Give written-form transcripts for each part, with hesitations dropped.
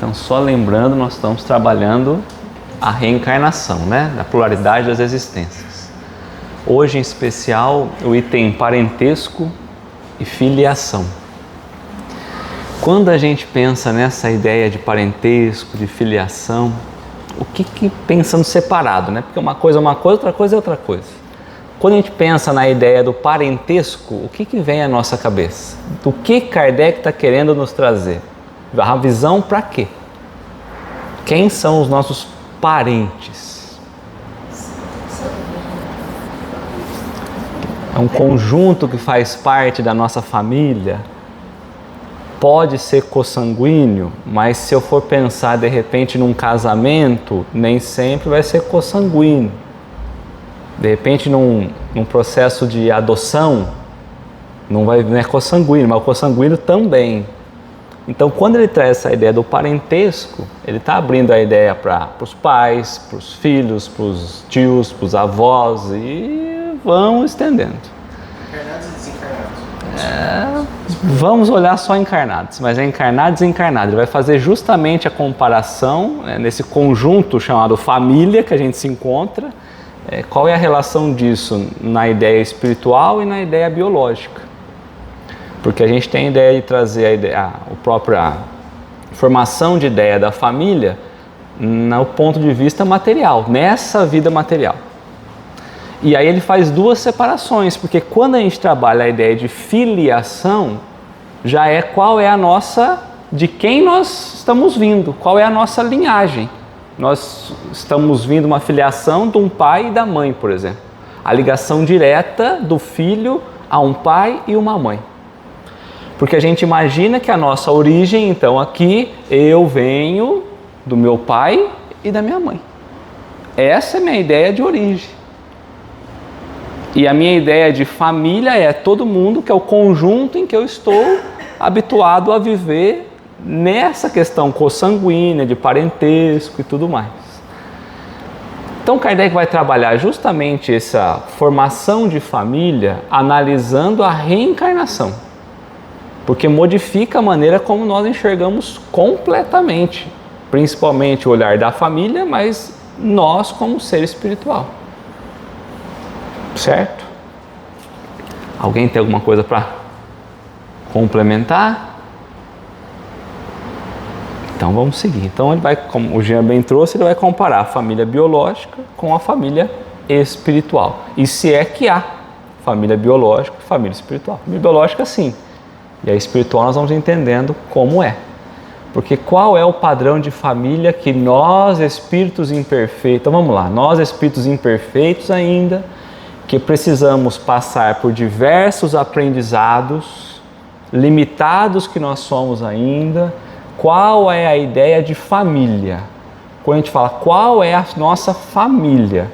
Então, só lembrando, nós estamos trabalhando a reencarnação, né? A pluralidade das existências. Hoje, em especial, o item parentesco e filiação. Quando a gente pensa nessa ideia de parentesco, de filiação, o que pensando separado, né? Porque uma coisa é uma coisa, outra coisa é outra coisa. Quando a gente pensa na ideia do parentesco, o que vem à nossa cabeça? Do que Kardec está querendo nos trazer? A visão para quê? Quem são os nossos parentes? É um conjunto que faz parte da nossa família. Pode ser consanguíneo, mas se eu for pensar de repente num casamento, nem sempre vai ser consanguíneo. De repente num processo de adoção, não é consanguíneo, mas o consanguíneo também. Então, quando ele traz essa ideia do parentesco, ele está abrindo a ideia para os pais, para os filhos, para os tios, para os avós e vão estendendo. Encarnados e desencarnados. Vamos olhar só encarnados, mas é encarnado e desencarnado. Ele vai fazer justamente a comparação nesse conjunto chamado família que a gente se encontra. Qual é a relação disso na ideia espiritual e na ideia biológica? Porque a gente tem a ideia de trazer a própria formação de ideia da família no ponto de vista material, nessa vida material. E aí ele faz duas separações, porque quando a gente trabalha a ideia de filiação, já é qual é a nossa, de quem nós estamos vindo, qual é a nossa linhagem. Nós estamos vindo uma filiação de um pai e da mãe, por exemplo. A ligação direta do filho a um pai e uma mãe. Porque a gente imagina que a nossa origem, então aqui, eu venho do meu pai e da minha mãe. Essa é a minha ideia de origem. E a minha ideia de família é todo mundo que é o conjunto em que eu estou habituado a viver nessa questão consanguínea, de parentesco e tudo mais. Então Kardec vai trabalhar justamente essa formação de família analisando a reencarnação. Porque modifica a maneira como nós enxergamos completamente, principalmente o olhar da família, mas nós como ser espiritual. Certo? Alguém tem alguma coisa para complementar? Então vamos seguir. Então ele vai, como o Jean bem trouxe, ele vai comparar a família biológica com a família espiritual. E se é que há família biológica e família espiritual. Família biológica sim. E a espiritual nós vamos entendendo como é. Porque qual é o padrão de família que nós, espíritos imperfeitos, então vamos lá, nós espíritos imperfeitos ainda, que precisamos passar por diversos aprendizados, limitados que nós somos ainda, qual é a ideia de família? Quando a gente fala qual é a nossa família,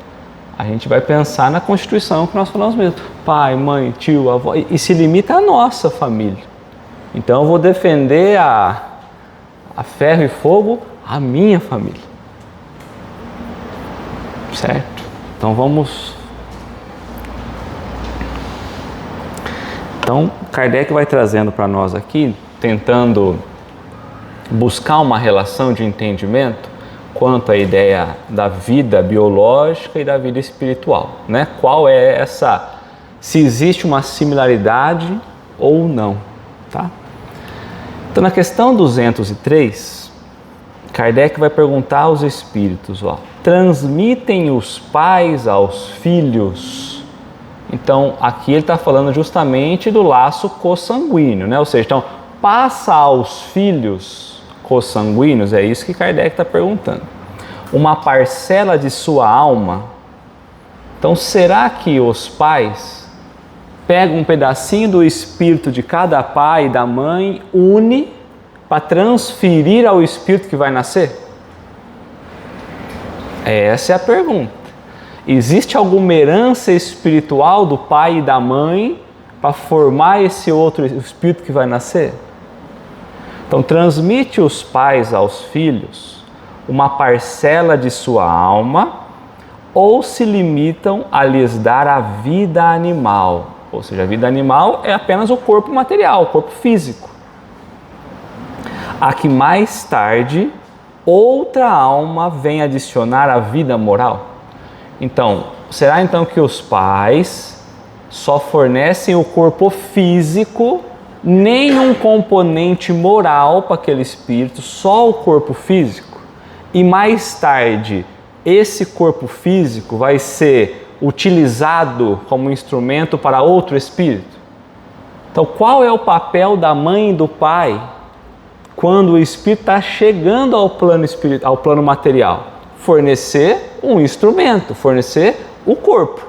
a gente vai pensar na constituição que nós falamos mesmo, pai, mãe, tio, avó, e se limita à nossa família. Então eu vou defender a ferro e fogo a minha família. Certo? Então vamos... Então Kardec vai trazendo para nós aqui, tentando buscar uma relação de entendimento quanto à ideia da vida biológica e da vida espiritual, né? Qual é essa... se existe uma similaridade ou não, tá? Então, na questão 203, Kardec vai perguntar aos espíritos, transmitem os pais aos filhos? Então, aqui ele está falando justamente do laço consanguíneo, né? Ou seja, então, passa aos filhos consanguíneos, é isso que Kardec está perguntando. Uma parcela de sua alma. Então, será que os pais pega um pedacinho do espírito de cada pai e da mãe, une para transferir ao espírito que vai nascer? Essa é a pergunta. Existe alguma herança espiritual do pai e da mãe para formar esse outro espírito que vai nascer? Então, transmite os pais aos filhos uma parcela de sua alma ou se limitam a lhes dar a vida animal? Ou seja, a vida animal é apenas o corpo material, o corpo físico. A que mais tarde outra alma vem adicionar a vida moral? Então, será então que os pais só fornecem o corpo físico, nenhum componente moral para aquele espírito, só o corpo físico? E mais tarde, esse corpo físico vai ser utilizado como instrumento para outro espírito? Então, qual é o papel da mãe e do pai quando o espírito está chegando ao plano espiritual, ao plano material? Fornecer um instrumento, fornecer o corpo.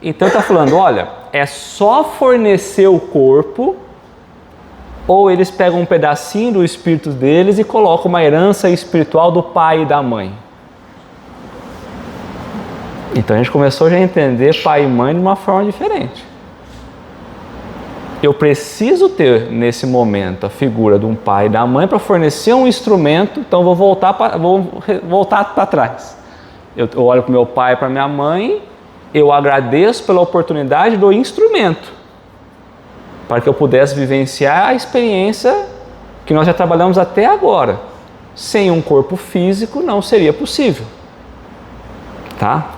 Então está falando, olha, é só fornecer o corpo, ou eles pegam um pedacinho do espírito deles e colocam uma herança espiritual do pai e da mãe. Então a gente começou já a entender pai e mãe de uma forma diferente. Eu preciso ter nesse momento a figura de um pai e da mãe para fornecer um instrumento, então vou voltar para trás. Eu olho para o meu pai e para minha mãe, eu agradeço pela oportunidade do instrumento, para que eu pudesse vivenciar a experiência que nós já trabalhamos até agora. Sem um corpo físico não seria possível. Tá?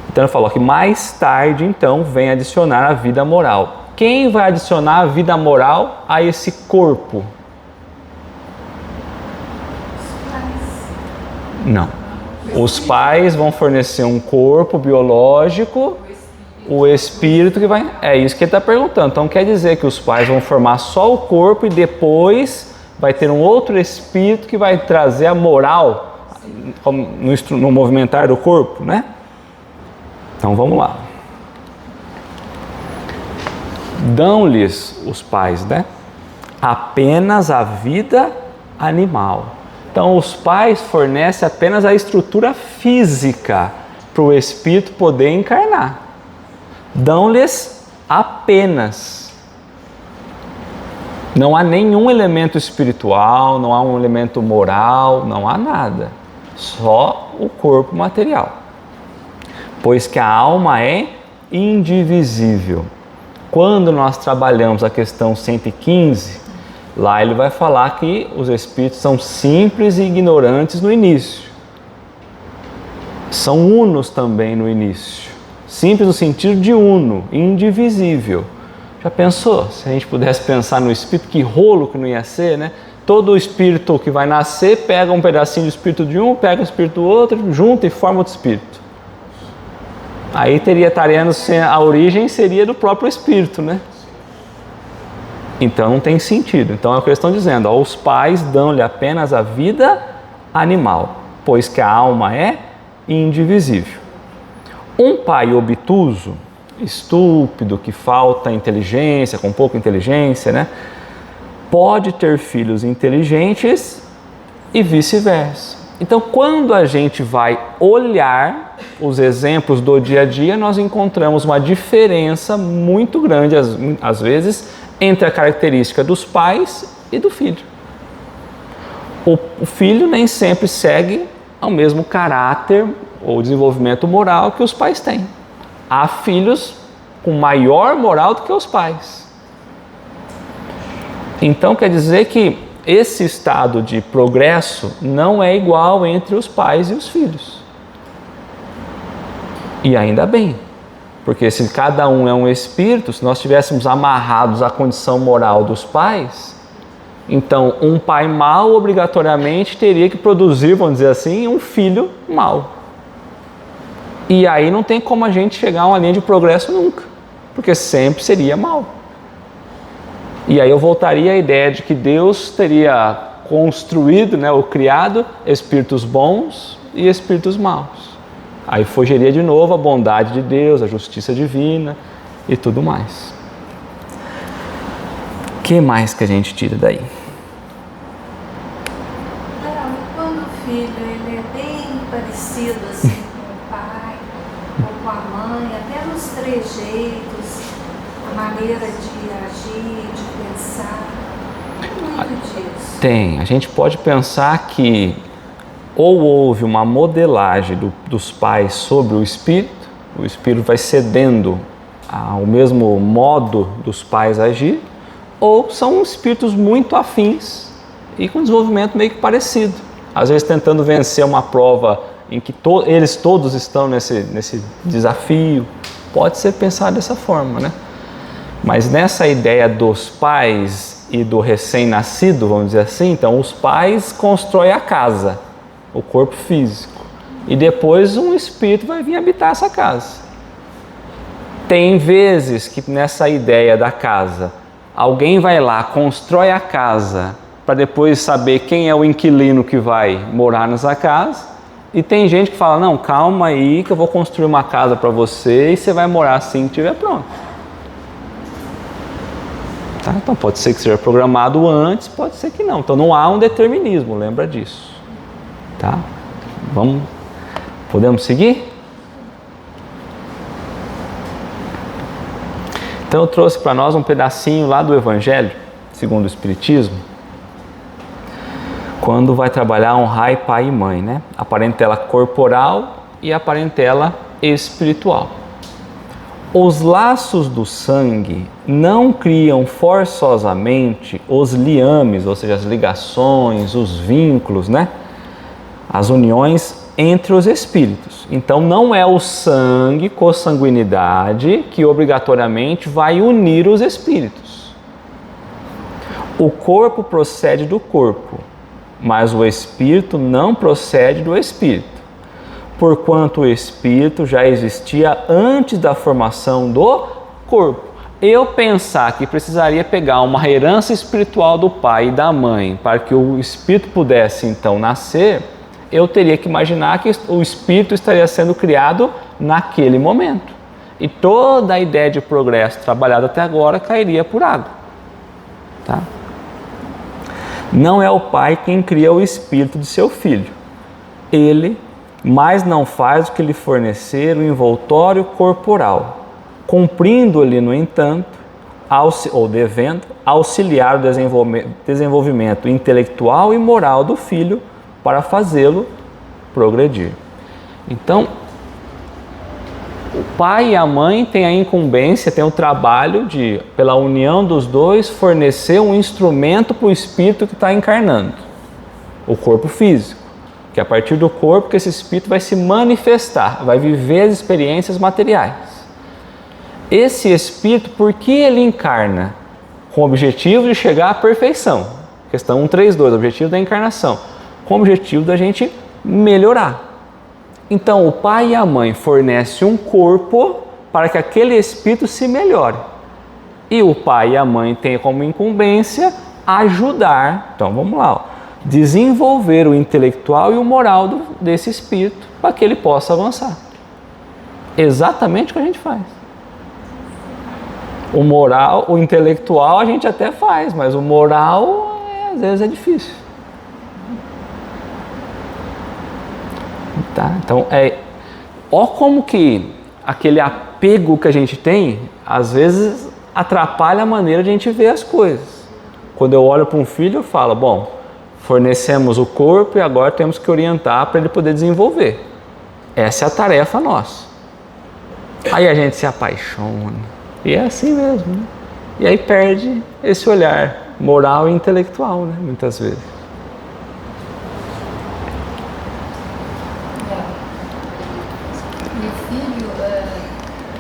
Então ele falou que mais tarde então vem adicionar a vida moral. Quem vai adicionar a vida moral a esse corpo? Não. Os pais vão fornecer um corpo biológico, o espírito que vai... É isso que ele está perguntando. Então quer dizer que os pais vão formar só o corpo e depois vai ter um outro espírito que vai trazer a moral no movimentar do corpo, né? Então vamos lá. Dão-lhes os pais, né, apenas a vida animal. Então os pais fornecem apenas a estrutura física para o espírito poder encarnar. Dão-lhes apenas. Não há nenhum elemento espiritual, não há um elemento moral, não há nada. Só o corpo material. Pois que a alma é indivisível. Quando nós trabalhamos a questão 115, lá ele vai falar que os espíritos são simples e ignorantes no início. São unos também no início. Simples no sentido de uno, indivisível. Já pensou? Se a gente pudesse pensar no espírito, que rolo que não ia ser, né? Todo espírito que vai nascer pega um pedacinho do espírito de um, pega o espírito do outro, junta e forma outro espírito. Aí estaria a origem seria do próprio espírito, né? Então não tem sentido. Então é o que eles estão dizendo, ó, os pais dão-lhe apenas a vida animal, pois que a alma é indivisível. Um pai obtuso, estúpido, que falta inteligência, com pouca inteligência, né? Pode ter filhos inteligentes e vice-versa. Então, quando a gente vai olhar os exemplos do dia a dia, nós encontramos uma diferença muito grande, às vezes, entre a característica dos pais e do filho. O filho nem sempre segue ao mesmo caráter ou desenvolvimento moral que os pais têm. Há filhos com maior moral do que os pais. Então, quer dizer que esse estado de progresso não é igual entre os pais e os filhos. E ainda bem, porque se cada um é um espírito, se nós estivéssemos amarrados à condição moral dos pais, então um pai mau obrigatoriamente teria que produzir, vamos dizer assim, um filho mau. E aí não tem como a gente chegar a uma linha de progresso nunca, porque sempre seria mau. E aí eu voltaria à ideia de que Deus teria construído, né, ou criado espíritos bons e espíritos maus. Aí fugiria de novo a bondade de Deus, a justiça divina e tudo mais. O que mais que a gente tira daí? Quando o filho ele é bem parecido assim com o pai ou com a mãe, até nos trejeitos, a maneira de agir, de pensar, tem muito disso. Tem. A gente pode pensar que ou houve uma modelagem dos pais sobre o espírito vai cedendo ao mesmo modo dos pais agir, ou são espíritos muito afins e com desenvolvimento meio que parecido. às vezes tentando vencer uma prova em que eles todos estão nesse desafio. Pode ser pensado dessa forma, né? Mas nessa ideia dos pais e do recém-nascido, vamos dizer assim, então os pais constroem a casa, o corpo físico, e depois um espírito vai vir habitar essa casa. Tem vezes que nessa ideia da casa, alguém vai lá, constrói a casa, para depois saber quem é o inquilino que vai morar nessa casa. E tem gente que fala, não, calma aí que eu vou construir uma casa para você e você vai morar assim que estiver pronto. Tá? Então pode ser que seja programado antes, pode ser que não. Então não há um determinismo, lembra disso. Tá? Podemos seguir? Então eu trouxe para nós um pedacinho lá do Evangelho, segundo o Espiritismo, quando vai trabalhar honrar pai e mãe, né? A parentela corporal e a parentela espiritual. Os laços do sangue não criam forçosamente os liames, ou seja, as ligações, os vínculos, né? As uniões entre os espíritos. Então não é o sangue, consanguinidade, que obrigatoriamente vai unir os espíritos. O corpo procede do corpo, mas o espírito não procede do espírito, porquanto o espírito já existia antes da formação do corpo. Eu pensar que precisaria pegar uma herança espiritual do pai e da mãe para que o espírito pudesse então nascer, eu teria que imaginar que o espírito estaria sendo criado naquele momento. E toda a ideia de progresso trabalhada até agora cairia por água. Tá? Não é o pai quem cria o espírito de seu filho. Ele, mas não faz o que lhe fornecer o envoltório corporal, cumprindo-lhe, no entanto, ou devendo, auxiliar o desenvolvimento intelectual e moral do filho para fazê-lo progredir. Então, o pai e a mãe têm a incumbência, têm o trabalho de, pela união dos dois, fornecer um instrumento para o espírito que está encarnando, o corpo físico, que é a partir do corpo que esse espírito vai se manifestar, vai viver as experiências materiais. Esse espírito, por que ele encarna? Com o objetivo de chegar à perfeição. Questão 132, objetivo da encarnação. Com o objetivo da gente melhorar. Então, o pai e a mãe fornecem um corpo para que aquele espírito se melhore. E o pai e a mãe têm como incumbência ajudar, então vamos lá, ó, desenvolver o intelectual e o moral desse espírito para que ele possa avançar. Exatamente o que a gente faz. O moral, o intelectual a gente até faz, mas o moral às vezes é difícil. Tá? Então, ó como que aquele apego que a gente tem, às vezes atrapalha a maneira de a gente ver as coisas. Quando eu olho para um filho, eu falo, bom, fornecemos o corpo e agora temos que orientar para ele poder desenvolver. Essa é a tarefa nossa. Aí a gente se apaixona. E é assim mesmo, né? E aí perde esse olhar moral e intelectual, né? Muitas vezes. Meu filho,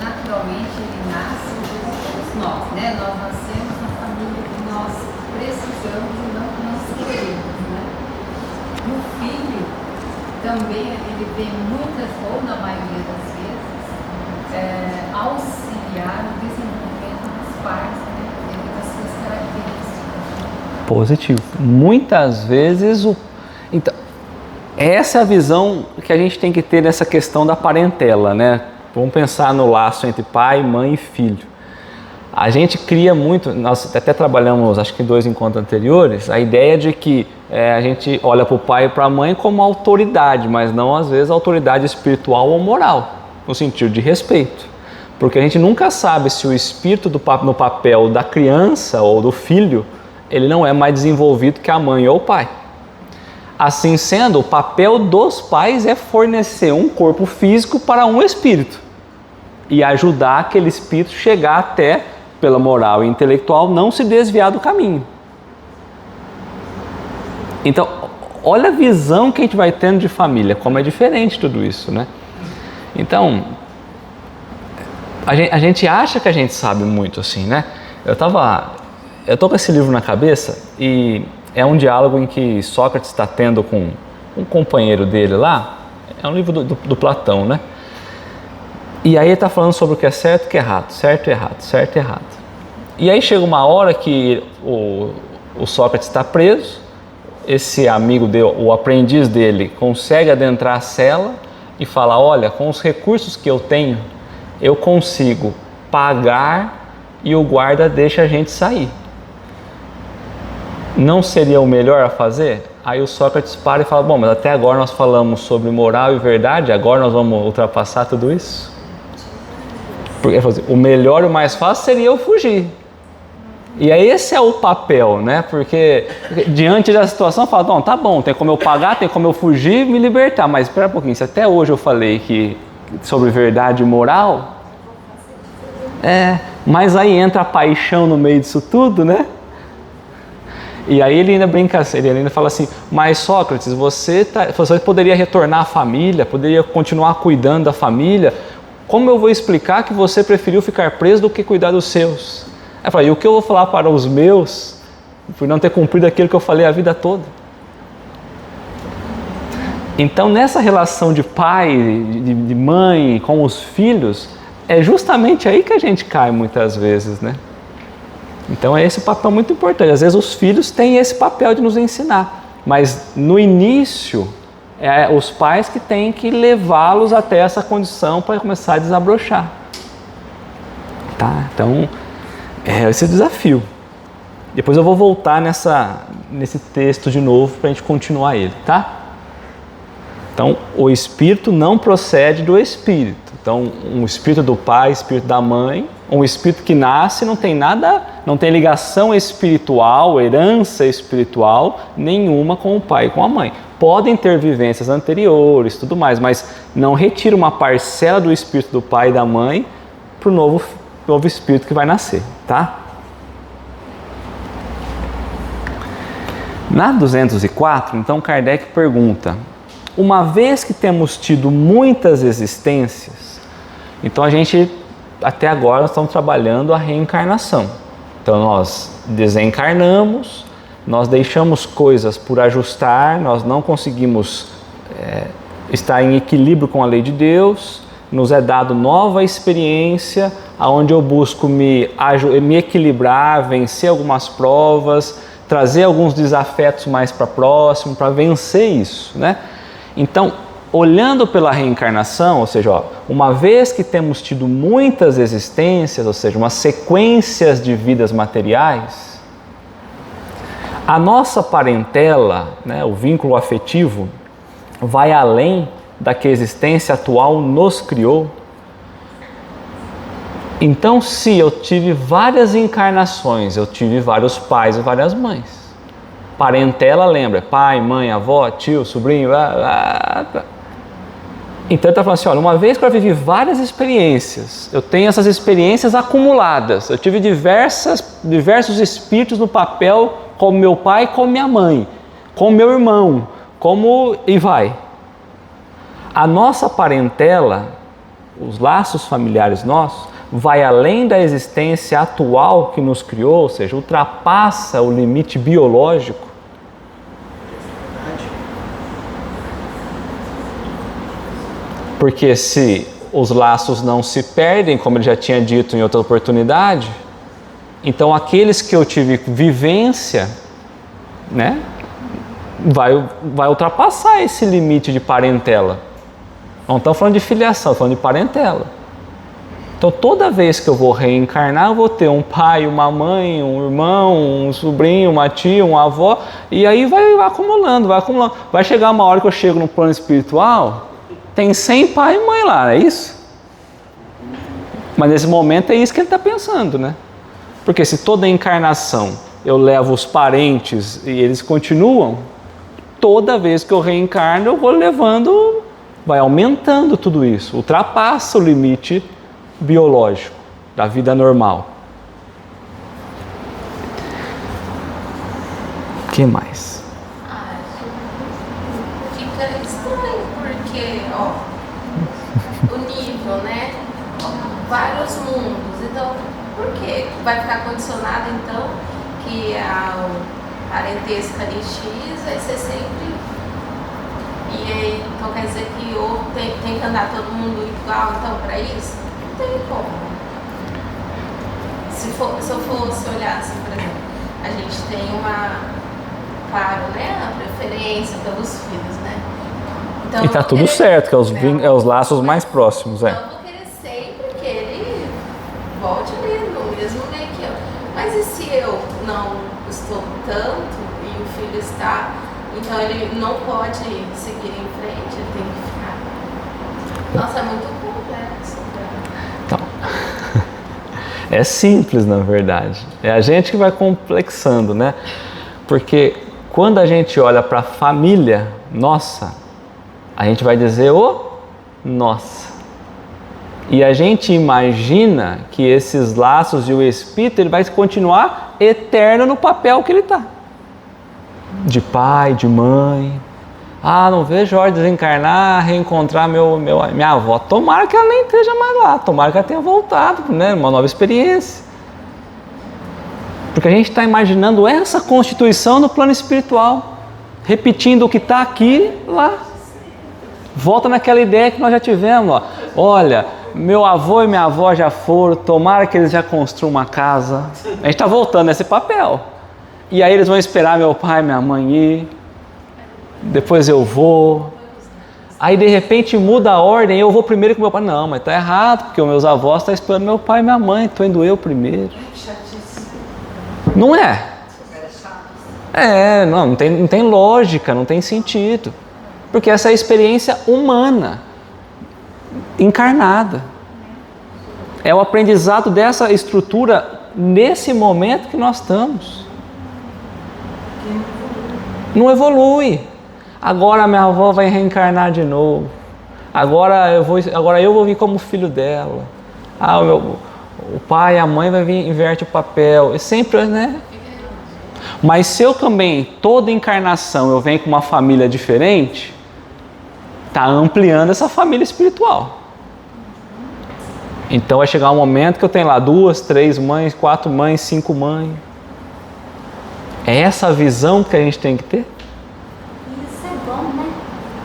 naturalmente, ele nasce, todos nós, né? Nós nascemos na família que nós precisamos e não que nós queremos, né? O filho também, ele vem muitas, ou na maioria das vezes, auxiliar o desenvolvimento dos pais, né? Devido às suas características. Positivo. Muitas vezes Então, essa é a visão que a gente tem que ter nessa questão da parentela, né? Vamos pensar no laço entre pai, mãe e filho. A gente cria muito, nós até trabalhamos, acho que em 2 encontros anteriores, a ideia de que a gente olha para o pai e para a mãe como autoridade, mas não às vezes autoridade espiritual ou moral, no sentido de respeito. Porque a gente nunca sabe se o espírito no papel da criança ou do filho, ele não é mais desenvolvido que a mãe ou o pai. Assim sendo, o papel dos pais é fornecer um corpo físico para um espírito e ajudar aquele espírito a chegar até, pela moral e intelectual, não se desviar do caminho. Então, olha a visão que a gente vai tendo de família, como é diferente tudo isso, né? Então, a gente acha que a gente sabe muito assim, né? Eu tô com esse livro na cabeça e é um diálogo em que Sócrates está tendo com um companheiro dele lá. É um livro do Platão, né? E aí ele está falando sobre o que é certo e o que é errado, certo e errado, certo e errado. E aí chega uma hora que o Sócrates está preso, esse amigo dele, o aprendiz dele, consegue adentrar a cela e fala: olha, com os recursos que eu tenho, eu consigo pagar e o guarda deixa a gente sair. Não seria o melhor a fazer? Aí o Sócrates para e fala: bom, mas até agora nós falamos sobre moral e verdade, agora nós vamos ultrapassar tudo isso? Porque ele falou assim, o melhor e o mais fácil seria eu fugir. E aí esse é o papel, né? Porque diante da situação fala: não, tá bom, tem como eu pagar, tem como eu fugir e me libertar, mas espera um pouquinho, se até hoje eu falei que sobre verdade e moral, mas aí entra a paixão no meio disso tudo, né? E aí ele ainda brinca assim, ele ainda fala assim: mas Sócrates, você poderia retornar à família, poderia continuar cuidando da família, como eu vou explicar que você preferiu ficar preso do que cuidar dos seus? Aí fala: e o que eu vou falar para os meus por não ter cumprido aquilo que eu falei a vida toda? Então nessa relação de pai, de mãe com os filhos, é justamente aí que a gente cai muitas vezes, né? Então é esse papel muito importante. Às vezes os filhos têm esse papel de nos ensinar, mas no início é os pais que têm que levá-los até essa condição para começar a desabrochar. Tá? Então é esse desafio. Depois eu vou voltar nesse texto de novo para a gente continuar ele, tá? Então o espírito não procede do espírito. Então um espírito do pai, espírito da mãe, um espírito que nasce não tem nada, não tem ligação espiritual, herança espiritual nenhuma com o pai e com a mãe. Podem ter vivências anteriores, tudo mais, mas não retira uma parcela do espírito do pai e da mãe para o novo espírito que vai nascer, tá? Na 204, então Kardec pergunta: uma vez que temos tido muitas existências, então a gente até agora nós estamos trabalhando a reencarnação. Então nós desencarnamos, nós deixamos coisas por ajustar, nós não conseguimos estar em equilíbrio com a lei de Deus, nos é dado nova experiência, onde eu busco me equilibrar, vencer algumas provas, trazer alguns desafetos mais para próximo, para vencer isso, né? Então, olhando pela reencarnação, ou seja, uma vez que temos tido muitas existências, ou seja, umas sequências de vidas materiais, a nossa parentela, né, o vínculo afetivo, vai além da que a existência atual nos criou. Então, se eu tive várias encarnações, eu tive vários pais e várias mães. Parentela, lembra? Pai, mãe, avó, tio, sobrinho. Então ele está falando assim: olha, uma vez que eu vivi várias experiências, eu tenho essas experiências acumuladas, eu tive diversos espíritos no papel, como meu pai, como minha mãe, como meu irmão, e vai. A nossa parentela, os laços familiares nossos, vai além da existência atual que nos criou, ou seja, ultrapassa o limite biológico. Porque se os laços não se perdem, como ele já tinha dito em outra oportunidade, então aqueles que eu tive vivência, né, vai ultrapassar esse limite de parentela. Não estamos falando de filiação, estamos falando de parentela. Então toda vez que eu vou reencarnar, eu vou ter um pai, uma mãe, um irmão, um sobrinho, uma tia, uma avó, e aí vai acumulando. Vai chegar uma hora que eu chego no plano espiritual, tem 100 pai e mãe lá, é isso? Mas nesse momento é isso que ele está pensando, né? Porque se toda encarnação eu levo os parentes e eles continuam, toda vez que eu reencarno eu vou levando, vai aumentando tudo isso, ultrapassa o limite biológico da vida normal. O que mais? fica estranho, porque, ó, o nível, né? Vários mundos. Então, por que vai ficar condicionado, então, que a parentesca ali X vai ser sempre... E aí, então quer dizer que ou tem que andar todo mundo igual, então, para isso? Não tem como. Se eu fosse olhar assim, por exemplo, a gente tem claro, né, a preferência pelos filhos, né? Então, E tá tudo certo, que é os laços mais próximos, Então eu vou querer sempre que ele volte ali no mesmo meio que eu. Mas e se eu não estou tanto e o filho está, então ele não pode seguir em frente, ele tem que ficar. Nossa, é muito complexo. Então, é simples, na verdade. É a gente que vai complexando, né? Porque quando a gente olha para a família nossa, a gente vai dizer nossa. E a gente imagina que esses laços e o espírito ele vai continuar eterno no papel que ele está. De pai, de mãe. Ah, não vejo hora de desencarnar, reencontrar minha avó. Tomara que ela nem esteja mais lá, tomara que ela tenha voltado, né? Uma nova experiência. Porque a gente está imaginando essa constituição no plano espiritual, repetindo o que está aqui, lá. Volta naquela ideia que nós já tivemos, ó. Olha, meu avô e minha avó já foram, tomara que eles já construam uma casa. A gente está voltando nesse papel. E aí eles vão esperar meu pai e minha mãe ir. Depois eu vou. Aí de repente muda a ordem, eu vou primeiro com meu pai. Não, mas tá errado, porque os meus avós estão esperando meu pai e minha mãe, estou indo eu primeiro. Não é? Não tem lógica, não tem sentido. Porque essa é a experiência humana, encarnada. É o aprendizado dessa estrutura nesse momento que nós estamos. Não evolui. Agora minha avó vai reencarnar de novo. Agora eu vou vir como filho dela. O pai e a mãe vai vir, inverte o papel. É sempre, né? Mas se eu também, toda encarnação, eu venho com uma família diferente, está ampliando essa família espiritual. Então vai chegar um momento que eu tenho lá 2, 3 mães, 4 mães, 5 mães. É essa a visão que a gente tem que ter? Isso é bom, né?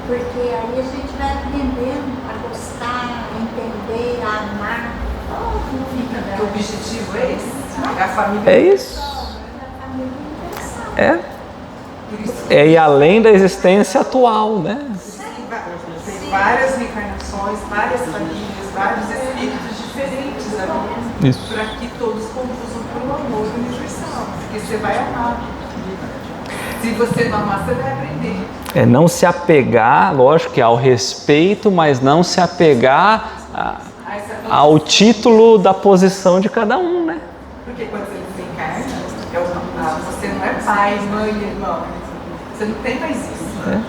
Porque aí a gente vai aprendendo a gostar, a entender, a amar. O objetivo é esse? É a família. É isso. A família universal. É ir além da existência atual, né? Tem várias reencarnações, várias famílias, vários espíritos diferentes ali. Isso. Para que todos conduzam para o amor universal. Porque você vai amar. Se você não amar, você vai aprender. É não se apegar, lógico que ao respeito, mas não se apegar ao título da posição de cada um, né? Porque quando você desencarna, você não é pai, mãe, irmão. Você não tem mais isso.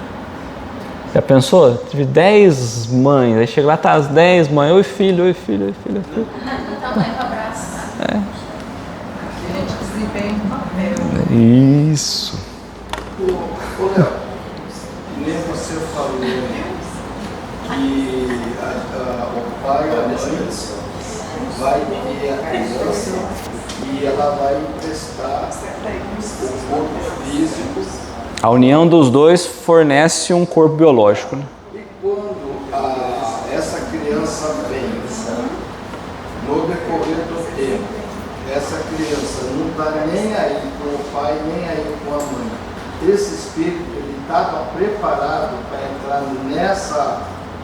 Já pensou? Tive 10 mães, aí chega lá, tá as 10 mães, oi filho, oi filho, oi filho, oi filho. Do tamanho do abraço. A gente desempenha um papel. Isso. Ô Léo, nem você falou que o pai e a mãe vai ter a criança e ela vai prestar o corpo físico. A união dos dois fornece um corpo biológico, né? E quando essa criança vem, no decorrer do tempo, essa criança não está nem aí com o pai, nem aí com a mãe. Esse espírito, ele estava preparado para entrar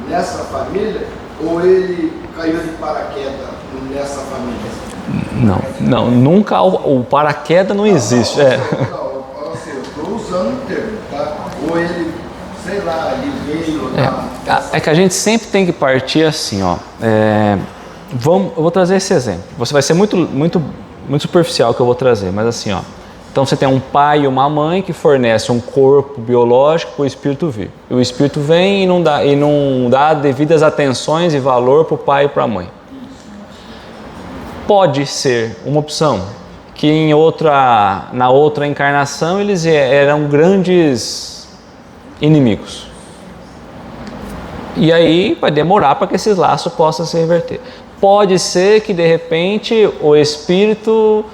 nessa família ou ele caiu de paraquedas nessa família? Não, nunca o paraquedas não existe. Não, assim, eu estou usando o termo, tá? Ou ele, sei lá, ele veio... É que a gente sempre tem que partir assim, ó. Eu vou trazer esse exemplo. Você vai ser muito superficial que eu vou trazer, mas assim, ó. Então você tem um pai e uma mãe que fornecem um corpo biológico para o espírito vir. E o espírito vem e não dá devidas atenções e valor para o pai e para a mãe. Pode ser uma opção que na outra encarnação eles eram grandes inimigos. E aí vai demorar para que esses laços possam se reverter. Pode ser que de repente o espírito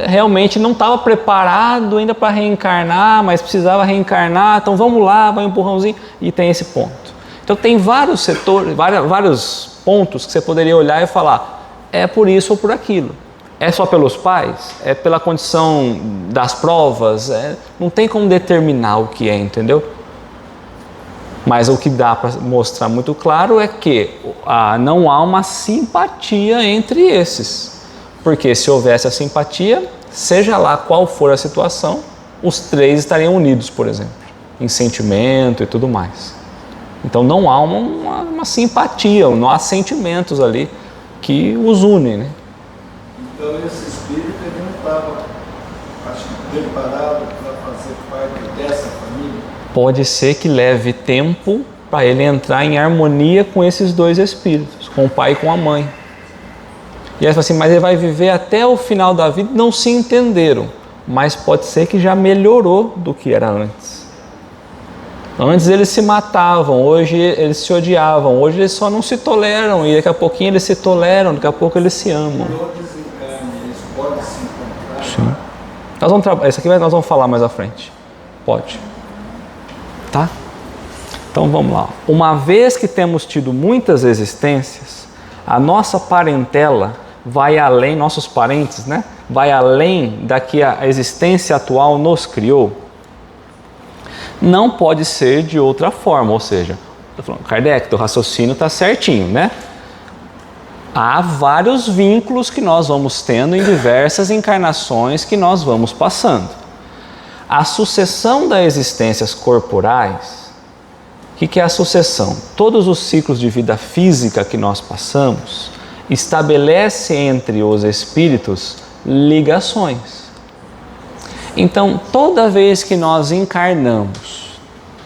realmente não estava preparado ainda para reencarnar, mas precisava reencarnar, então vamos lá, vai um empurrãozinho, e tem esse ponto. Então tem vários setores, vários pontos que você poderia olhar e falar, é por isso ou por aquilo. É só pelos pais? É pela condição das provas? Não tem como determinar o que é, entendeu? Mas o que dá para mostrar muito claro é que não há uma simpatia entre esses. Porque se houvesse a simpatia, seja lá qual for a situação, os três estariam unidos, por exemplo, em sentimento e tudo mais. Então não há uma simpatia, não há sentimentos ali que os unem, né? Então esse espírito ele não estava, acho que, preparado para fazer parte dessa família? Pode ser que leve tempo para ele entrar em harmonia com esses dois espíritos, com o pai e com a mãe. E aí fala assim, mas ele vai viver até o final da vida, não se entenderam, mas pode ser que já melhorou do que era antes. Antes eles se matavam, hoje eles se odiavam, hoje eles só não se toleram, e daqui a pouquinho eles se toleram, daqui a pouco eles se amam. Eles podem se encontrar? Sim. Isso aqui nós vamos falar mais à frente. Pode. Tá? Então vamos lá. Uma vez que temos tido muitas existências, a nossa parentela vai além, nossos parentes, né? Vai além da que a existência atual nos criou. Não pode ser de outra forma, ou seja, estou falando, Kardec, teu raciocínio está certinho, né? Há vários vínculos que nós vamos tendo em diversas encarnações que nós vamos passando. A sucessão das existências corporais, o que é a sucessão? Todos os ciclos de vida física que nós passamos estabelece entre os espíritos ligações. Então, toda vez que nós encarnamos,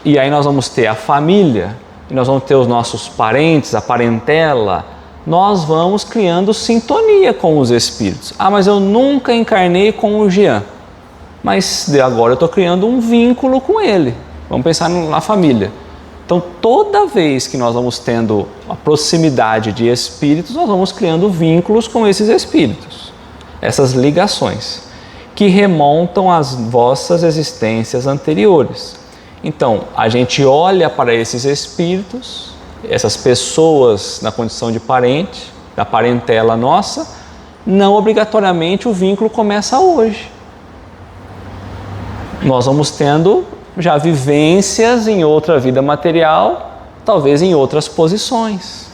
e aí nós vamos ter a família, e nós vamos ter os nossos parentes, a parentela, nós vamos criando sintonia com os espíritos. Ah, mas eu nunca encarnei com o Jean. Mas agora eu estou criando um vínculo com ele. Vamos pensar na família. Então, toda vez que nós vamos tendo a proximidade de espíritos, nós vamos criando vínculos com esses espíritos. Essas ligações que remontam às vossas existências anteriores. Então, a gente olha para esses espíritos, essas pessoas na condição de parente, da parentela nossa, não obrigatoriamente o vínculo começa hoje. Nós vamos tendo já vivências em outra vida material, talvez em outras posições.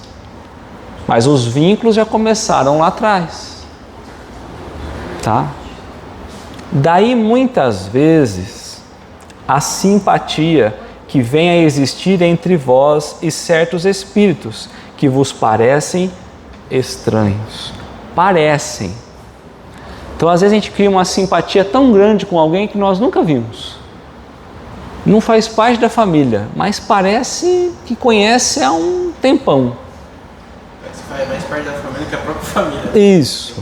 Mas os vínculos já começaram lá atrás. Tá? Daí muitas vezes a simpatia que vem a existir entre vós e certos espíritos que vos parecem estranhos. Parecem. Então às vezes a gente cria uma simpatia tão grande com alguém que nós nunca vimos. Não faz parte da família, mas parece que conhece há um tempão. Faz mais parte da família que a própria família. Isso.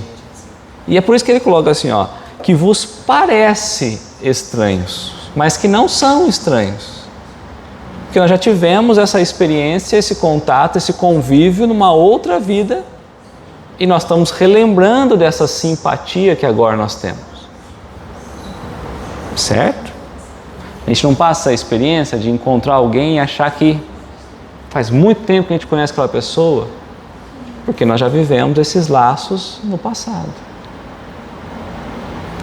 E é por isso que ele coloca assim, ó, que vos parece estranhos, mas que não são estranhos. Porque nós já tivemos essa experiência, esse contato, esse convívio numa outra vida e nós estamos relembrando dessa simpatia que agora nós temos. Certo? A gente não passa a experiência de encontrar alguém e achar que faz muito tempo que a gente conhece aquela pessoa, porque nós já vivemos esses laços no passado.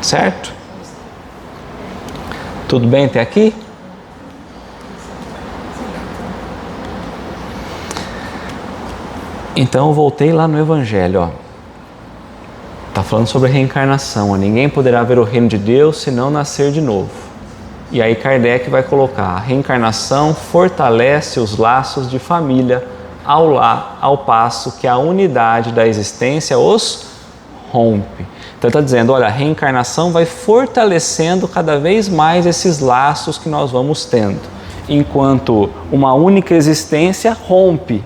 Certo? Tudo bem até aqui? Então eu voltei lá no Evangelho, ó. Tá falando sobre reencarnação, ó. Ninguém poderá ver o reino de Deus se não nascer de novo. E aí Kardec vai colocar: a reencarnação fortalece os laços de família ao passo que a unidade da existência os rompe. Então ele está dizendo, olha, a reencarnação vai fortalecendo cada vez mais esses laços que nós vamos tendo, enquanto uma única existência rompe.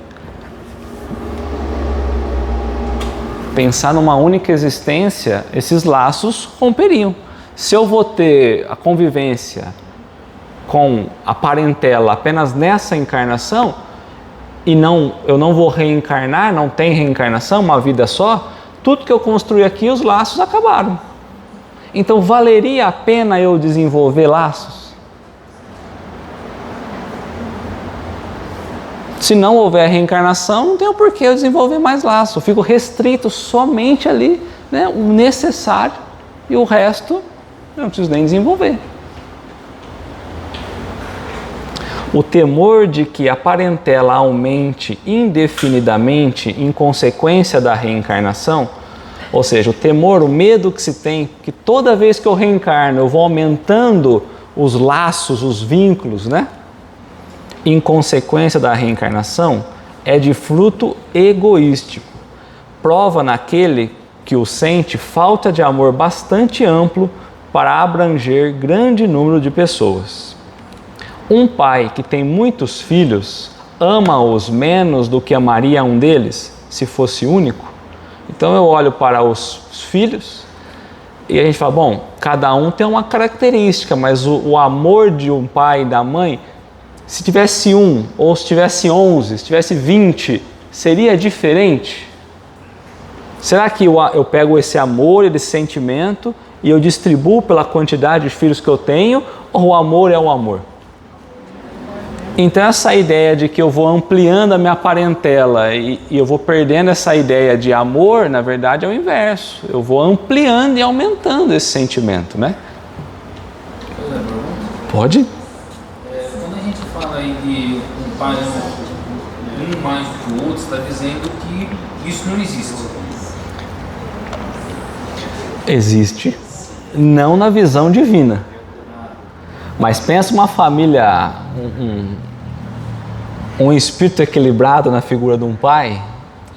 Pensar numa única existência, esses laços romperiam. Se eu vou ter a convivência com a parentela apenas nessa encarnação, e eu não vou reencarnar, não tem reencarnação, uma vida só, tudo que eu construí aqui, os laços acabaram. Então valeria a pena eu desenvolver laços? Se não houver reencarnação, não tem o porquê eu desenvolver mais laços. Eu fico restrito somente ali, né, o necessário, e o resto eu não preciso nem desenvolver. O temor de que a parentela aumente indefinidamente em consequência da reencarnação, ou seja, o temor, o medo que se tem, que toda vez que eu reencarno eu vou aumentando os laços, os vínculos, né? Em consequência da reencarnação, é de fruto egoístico. Prova naquele que o sente falta de amor bastante amplo para abranger grande número de pessoas. Um pai que tem muitos filhos ama-os menos do que amaria um deles, se fosse único? Então eu olho para os filhos e a gente fala, bom, cada um tem uma característica, mas o amor de um pai e da mãe, se tivesse um, ou se tivesse 11, se tivesse 20, seria diferente? Será que eu pego esse amor, esse sentimento e eu distribuo pela quantidade de filhos que eu tenho, ou o amor é o amor? Então essa ideia de que eu vou ampliando a minha parentela e eu vou perdendo essa ideia de amor, na verdade é o inverso. Eu vou ampliando e aumentando esse sentimento, né? Pode? Quando a gente fala aí de um pai um mais do que o outro, está dizendo que isso não existe. Existe, não na visão divina. Mas pensa uma família, um espírito equilibrado na figura de um pai,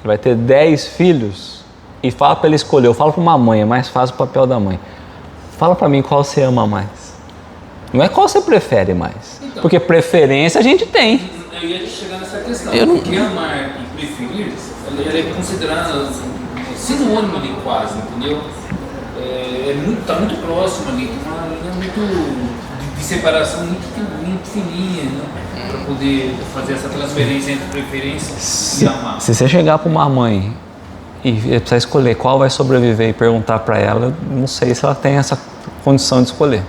que vai ter 10 filhos, e fala para ele escolher. Eu falo para uma mãe, é mais fácil o papel da mãe. Fala para mim qual você ama mais. Não é qual você prefere mais. Então, porque preferência a gente tem. Eu ia chegar nessa questão. Porque amar e preferir, ele é considerado sinônimo ali quase, entendeu? Está muito próximo ali, tem uma linha de separação muito fininha, né? Para poder fazer essa transferência entre preferência e amar. Se você chegar para uma mãe e precisar escolher qual vai sobreviver e perguntar para ela, não sei se ela tem essa condição de escolher.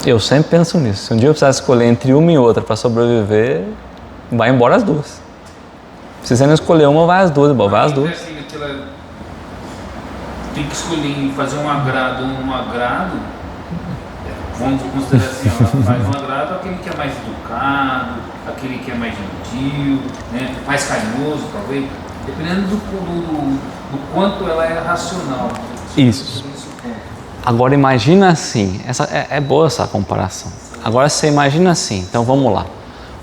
Eu sempre penso nisso. Se um dia eu precisar escolher entre uma e outra para sobreviver, vai embora as duas. Se você não escolher uma, vai as duas. Vai as duas. Tem que escolher fazer um agrado ou um agrado. Vamos considerar assim, ela faz um agrado aquele que é mais educado, aquele que é mais gentil, né? Mais carinhoso, talvez, dependendo do quanto ela é racional. Isso. Agora imagina assim, é boa essa comparação. Agora você imagina assim, então vamos lá.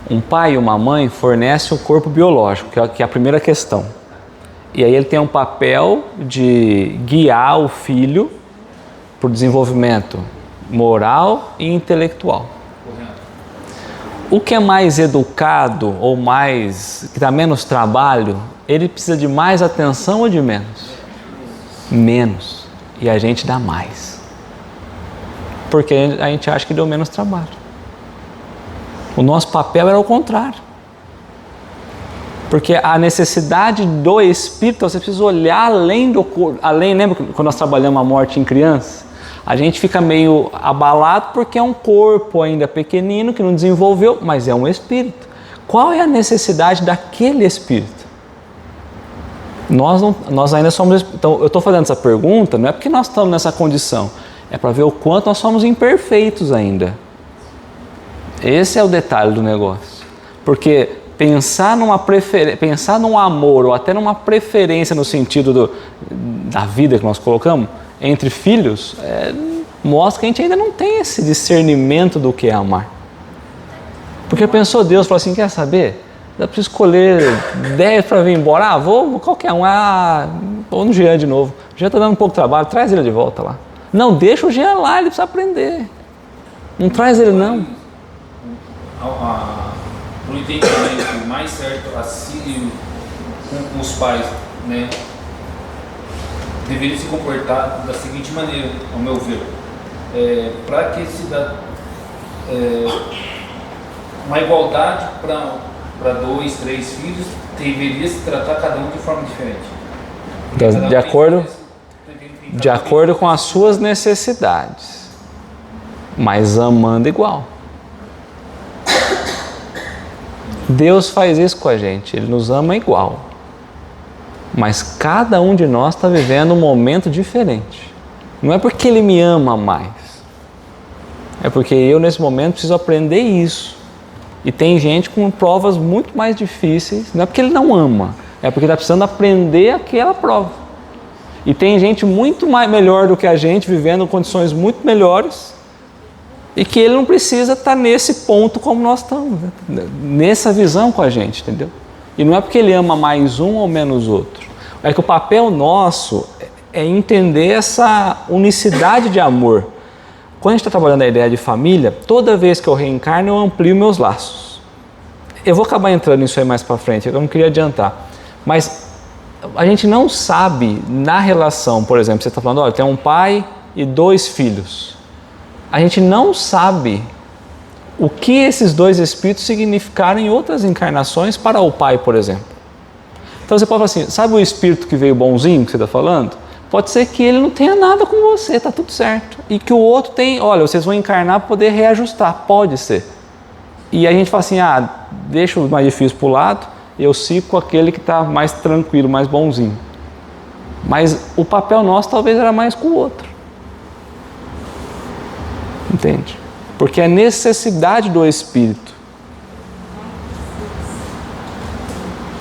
Um pai e uma mãe fornecem o corpo biológico, que é a primeira questão. E aí ele tem um papel de guiar o filho para o desenvolvimento moral e intelectual. O que é mais educado ou que dá menos trabalho, ele precisa de mais atenção ou de menos? Menos. E a gente dá mais. Porque a gente acha que deu menos trabalho. O nosso papel era o contrário. Porque a necessidade do espírito, você precisa olhar além do corpo. Lembra quando nós trabalhamos a morte em criança? A gente fica meio abalado porque é um corpo ainda pequenino que não desenvolveu, mas é um espírito. Qual é a necessidade daquele espírito? Nós ainda somos... Então, eu estou fazendo essa pergunta, não é porque nós estamos nessa condição, é para ver o quanto nós somos imperfeitos ainda. Esse é o detalhe do negócio. Porque pensar num amor ou até numa preferência no sentido da vida que nós colocamos entre filhos, mostra que a gente ainda não tem esse discernimento do que é amar. Porque pensou Deus, falou assim, quer saber? Dá para escolher 10 para vir embora? Vou qualquer um. Vou no Jean de novo. O Jean está dando um pouco de trabalho, traz ele de volta lá. Não, deixa o Jean lá, ele precisa aprender. Não traz ele não. Para o entendimento mais certo, assim, com os pais, né, deveria se comportar da seguinte maneira, ao meu ver, para que uma igualdade para 2, 3 filhos, deveria se tratar cada um de forma diferente. De acordo com as suas necessidades, mas amando igual. Deus faz isso com a gente, Ele nos ama igual. Mas cada um de nós está vivendo um momento diferente. Não é porque Ele me ama mais. É porque eu, nesse momento, preciso aprender isso. E tem gente com provas muito mais difíceis. Não é porque Ele não ama. É porque está precisando aprender aquela prova. E tem gente muito melhor do que a gente, vivendo condições muito melhores. E que Ele não precisa estar nesse ponto como nós estamos. Né? Nessa visão com a gente, entendeu? E não é porque Ele ama mais um ou menos outro. É que o papel nosso é entender essa unicidade de amor. Quando a gente está trabalhando a ideia de família, toda vez que eu reencarno, eu amplio meus laços. Eu vou acabar entrando nisso aí mais para frente, eu não queria adiantar. Mas a gente não sabe na relação, por exemplo, você está falando, olha, tem um pai e 2 filhos. A gente não sabe o que esses 2 espíritos significaram em outras encarnações para o pai, por exemplo. Então você pode falar assim, sabe o espírito que veio bonzinho que você está falando? Pode ser que ele não tenha nada com você, está tudo certo. E que o outro tem, olha, vocês vão encarnar para poder reajustar, pode ser. E a gente fala assim, deixa o mais difícil para o lado, eu sigo com aquele que está mais tranquilo, mais bonzinho. Mas o papel nosso talvez era mais com o outro. Entende? Porque é necessidade do espírito.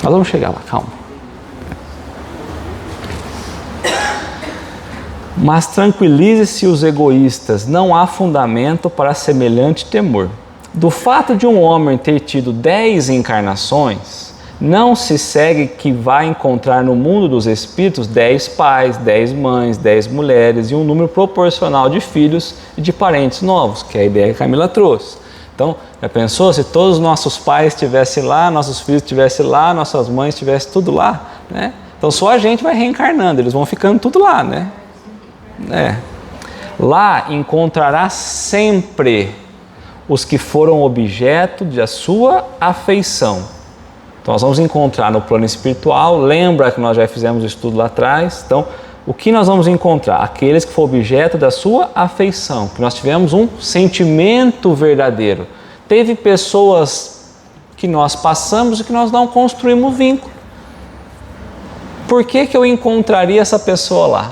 Nós vamos chegar lá, calma. Mas tranquilize-se os egoístas, não há fundamento para semelhante temor. Do fato de um homem ter tido 10 encarnações, não se segue que vai encontrar no mundo dos espíritos 10 pais, 10 mães, 10 mulheres e um número proporcional de filhos e de parentes novos, que é a ideia que a Camila trouxe. Então, já pensou se todos os nossos pais estivessem lá, nossos filhos estivessem lá, nossas mães estivessem tudo lá, né? Então só a gente vai reencarnando, eles vão ficando tudo lá, né? Lá encontrará sempre os que foram objeto da sua afeição. Então nós vamos encontrar no plano espiritual, lembra que nós já fizemos o estudo lá atrás, então o que nós vamos encontrar? Aqueles que foram objeto da sua afeição, que nós tivemos um sentimento verdadeiro. Teve pessoas que nós passamos e que nós não construímos vínculo. Por que eu encontraria essa pessoa lá?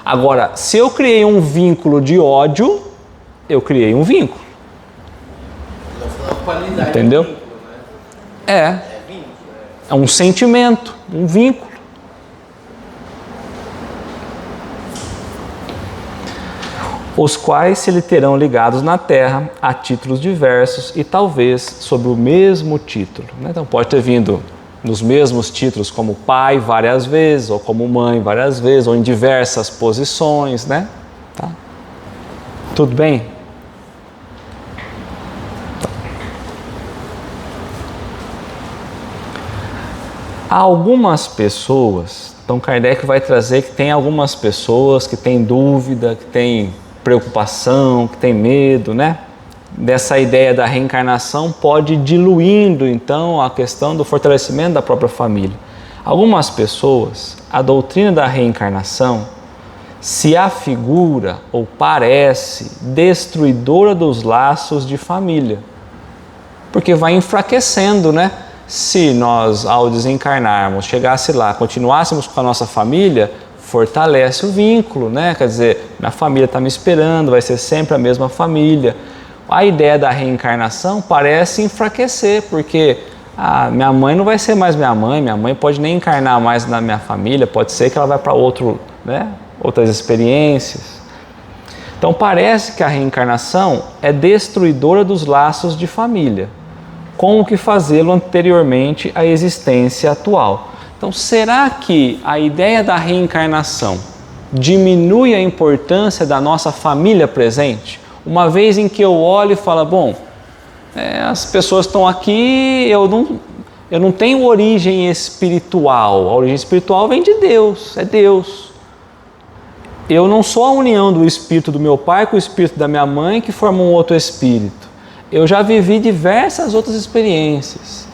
Agora, se eu criei um vínculo de ódio, eu criei um vínculo. Entendeu? É um sentimento, um vínculo. Os quais se lhe terão ligados na terra a títulos diversos e talvez sob o mesmo título. Então pode ter vindo nos mesmos títulos como pai várias vezes, ou como mãe várias vezes, ou em diversas posições, né? Tá? Tudo bem? Tá. Há algumas pessoas, então Kardec vai trazer que tem algumas pessoas que têm dúvida, que têm preocupação, que têm medo, né? Dessa ideia da reencarnação pode ir diluindo, então, a questão do fortalecimento da própria família. Algumas pessoas, a doutrina da reencarnação se afigura ou parece destruidora dos laços de família, porque vai enfraquecendo, né? Se nós, ao desencarnarmos, chegasse lá, continuássemos com a nossa família, fortalece o vínculo, né? Quer dizer, minha família está me esperando, vai ser sempre a mesma família. A ideia da reencarnação parece enfraquecer, porque minha mãe não vai ser mais minha mãe pode nem encarnar mais na minha família, pode ser que ela vá para outras experiências. Então parece que a reencarnação é destruidora dos laços de família, com o que fazê-lo anteriormente à existência atual. Então será que a ideia da reencarnação diminui a importância da nossa família presente? Uma vez em que eu olho e falo, bom, as pessoas estão aqui, eu não tenho origem espiritual. A origem espiritual vem de Deus, é Deus. Eu não sou a união do espírito do meu pai com o espírito da minha mãe que forma um outro espírito. eu já vivi diversas outras experiências.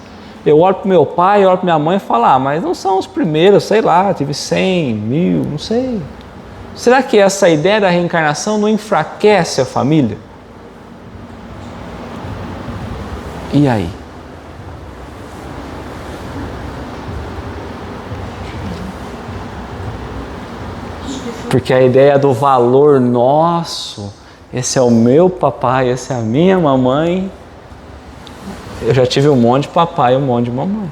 Eu olho para meu pai, eu olho para minha mãe e falo, mas não são os primeiros, sei lá, tive 100, 1000, não sei. Será que essa ideia da reencarnação não enfraquece a família? E aí? Porque a ideia do valor nosso, esse é o meu papai, essa é a minha mamãe. Eu já tive um monte de papai e um monte de mamãe.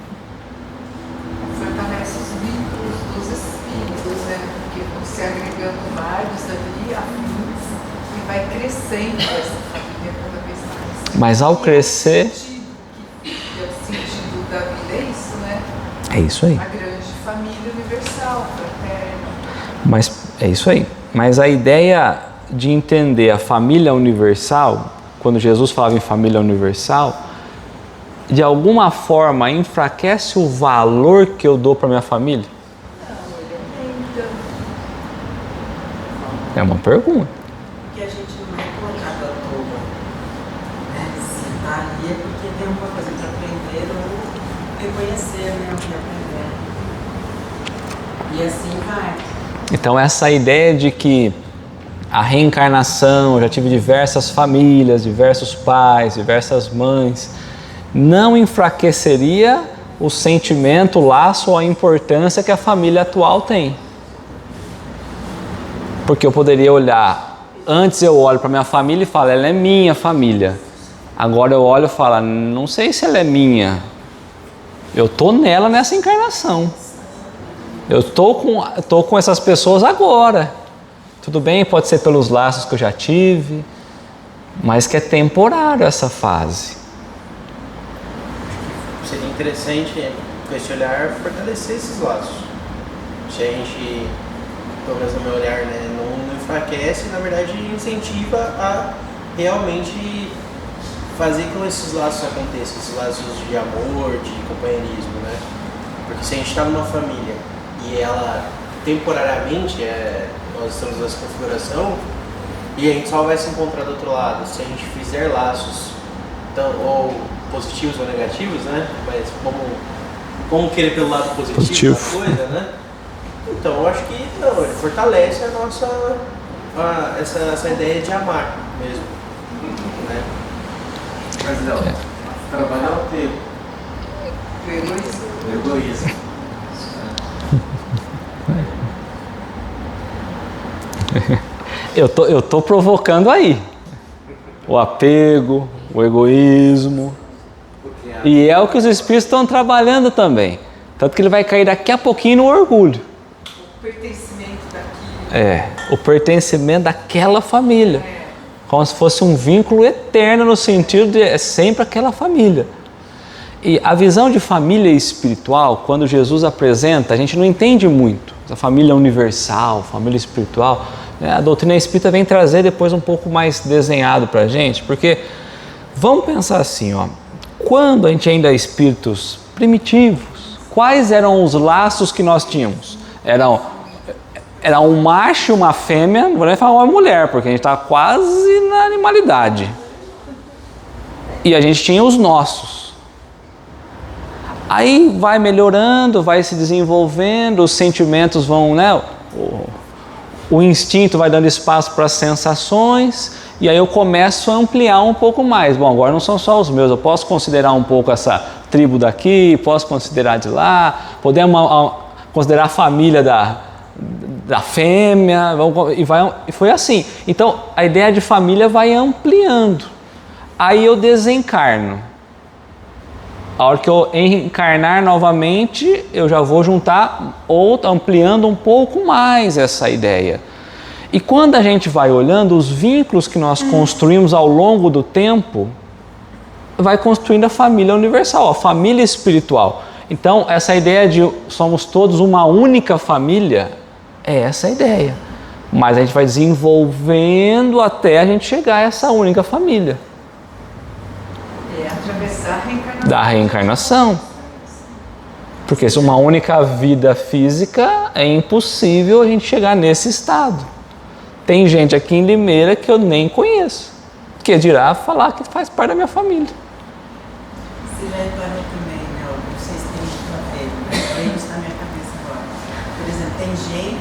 Fortalece os vínculos dos espíritos, né? Porque você agregando vários ali, afins, e vai crescendo essa família cada vez mais. Mas ao crescer... O sentido da vida é isso, né? É isso aí. A grande família universal, fraterna. Mas é isso aí. Mas a ideia de entender a família universal, quando Jesus falava em família universal, de alguma forma enfraquece o valor que eu dou para minha família? É uma pergunta. Porque a gente não é colocado à toa. Né? Se está ali é porque tem alguma coisa para aprender ou reconhecer, né? O que aprender. E assim vai. Então essa ideia de que a reencarnação, eu já tive diversas famílias, diversos pais, diversas mães, não enfraqueceria o sentimento, o laço ou a importância que a família atual tem. Porque eu poderia olhar, antes eu olho para minha família e falo, ela é minha família. Agora eu olho e falo, não sei se ela é minha, eu estou nela nessa encarnação. Eu tô com essas pessoas agora. Tudo bem, pode ser pelos laços que eu já tive, mas que é temporário essa fase. Seria interessante, com esse olhar, fortalecer esses laços. Se a gente, pelo menos no meu olhar, né, não enfraquece, na verdade incentiva a realmente fazer com que esses laços aconteçam, esses laços de amor, de companheirismo, né? Porque se a gente está numa família e ela temporariamente, nós estamos nessa configuração e a gente só vai se encontrar do outro lado se a gente fizer laços ou positivos ou negativos, né? Mas como querer pelo lado positivo da coisa, né? Então eu acho que não, ele fortalece a nossa essa ideia de amar mesmo, né? Mas não, trabalhar o tempo. O egoísmo. Eu tô provocando aí o apego, o egoísmo, e é o que os espíritos estão trabalhando também, tanto que ele vai cair daqui a pouquinho no orgulho. O pertencimento daquilo. O pertencimento daquela família, como se fosse um vínculo eterno no sentido de é sempre aquela família. E a visão de família espiritual, quando Jesus apresenta, a gente não entende muito. A família universal, família espiritual, né? A doutrina espírita vem trazer depois um pouco mais desenhado para a gente, porque vamos pensar assim, quando a gente ainda é espíritos primitivos, quais eram os laços que nós tínhamos? Era um macho e uma fêmea, não vou nem falar uma mulher, porque a gente está quase na animalidade. E a gente tinha os nossos. Aí vai melhorando, vai se desenvolvendo, os sentimentos vão, né? O instinto vai dando espaço para as sensações, e aí eu começo a ampliar um pouco mais. Bom, agora não são só os meus, eu posso considerar um pouco essa tribo daqui, posso considerar de lá, podemos considerar a família da fêmea, e foi assim. Então a ideia de família vai ampliando. Aí eu desencarno. A hora que eu encarnar novamente, eu já vou juntar ou ampliando um pouco mais essa ideia. E quando a gente vai olhando os vínculos que nós construímos ao longo do tempo, vai construindo a família universal, a família espiritual. Então, essa ideia de somos todos uma única família, é essa a ideia. Mas a gente vai desenvolvendo até a gente chegar a essa única família. Atravessar a reencarnação. Da reencarnação. Porque se uma única vida física, é impossível a gente chegar nesse estado. Tem gente aqui em Limeira que eu nem conheço. Que dirá falar que faz parte da minha família. Você já reparou também, né? Não sei se tem muito a ver, mas veio isso na minha cabeça agora. Por exemplo, tem gente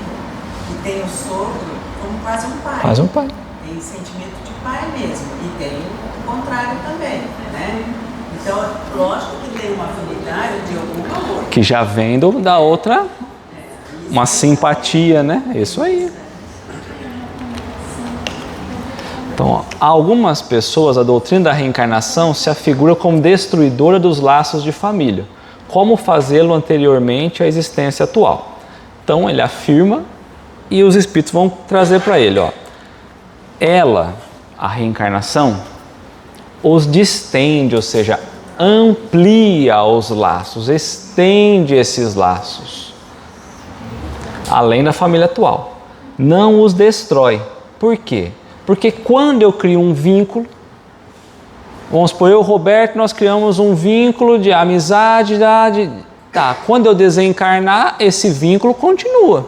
que tem o sogro como quase um pai. Quase um pai. Tem sentimento de pai mesmo. E tem o contrário também, né? Então, lógico que tem uma afinidade de alguma outra. Que já vem da outra, uma simpatia, né? Isso aí. Então, algumas pessoas, a doutrina da reencarnação se afigura como destruidora dos laços de família. Como fazê-lo anteriormente à existência atual? Então, ele afirma e os espíritos vão trazer para ele, ó. Ela, a reencarnação, os distende, ou seja, amplia os laços, estende esses laços, além da família atual. Não os destrói. Por quê? Porque quando eu crio um vínculo, vamos supor, eu e o Roberto, nós criamos um vínculo de amizade, quando eu desencarnar, esse vínculo continua.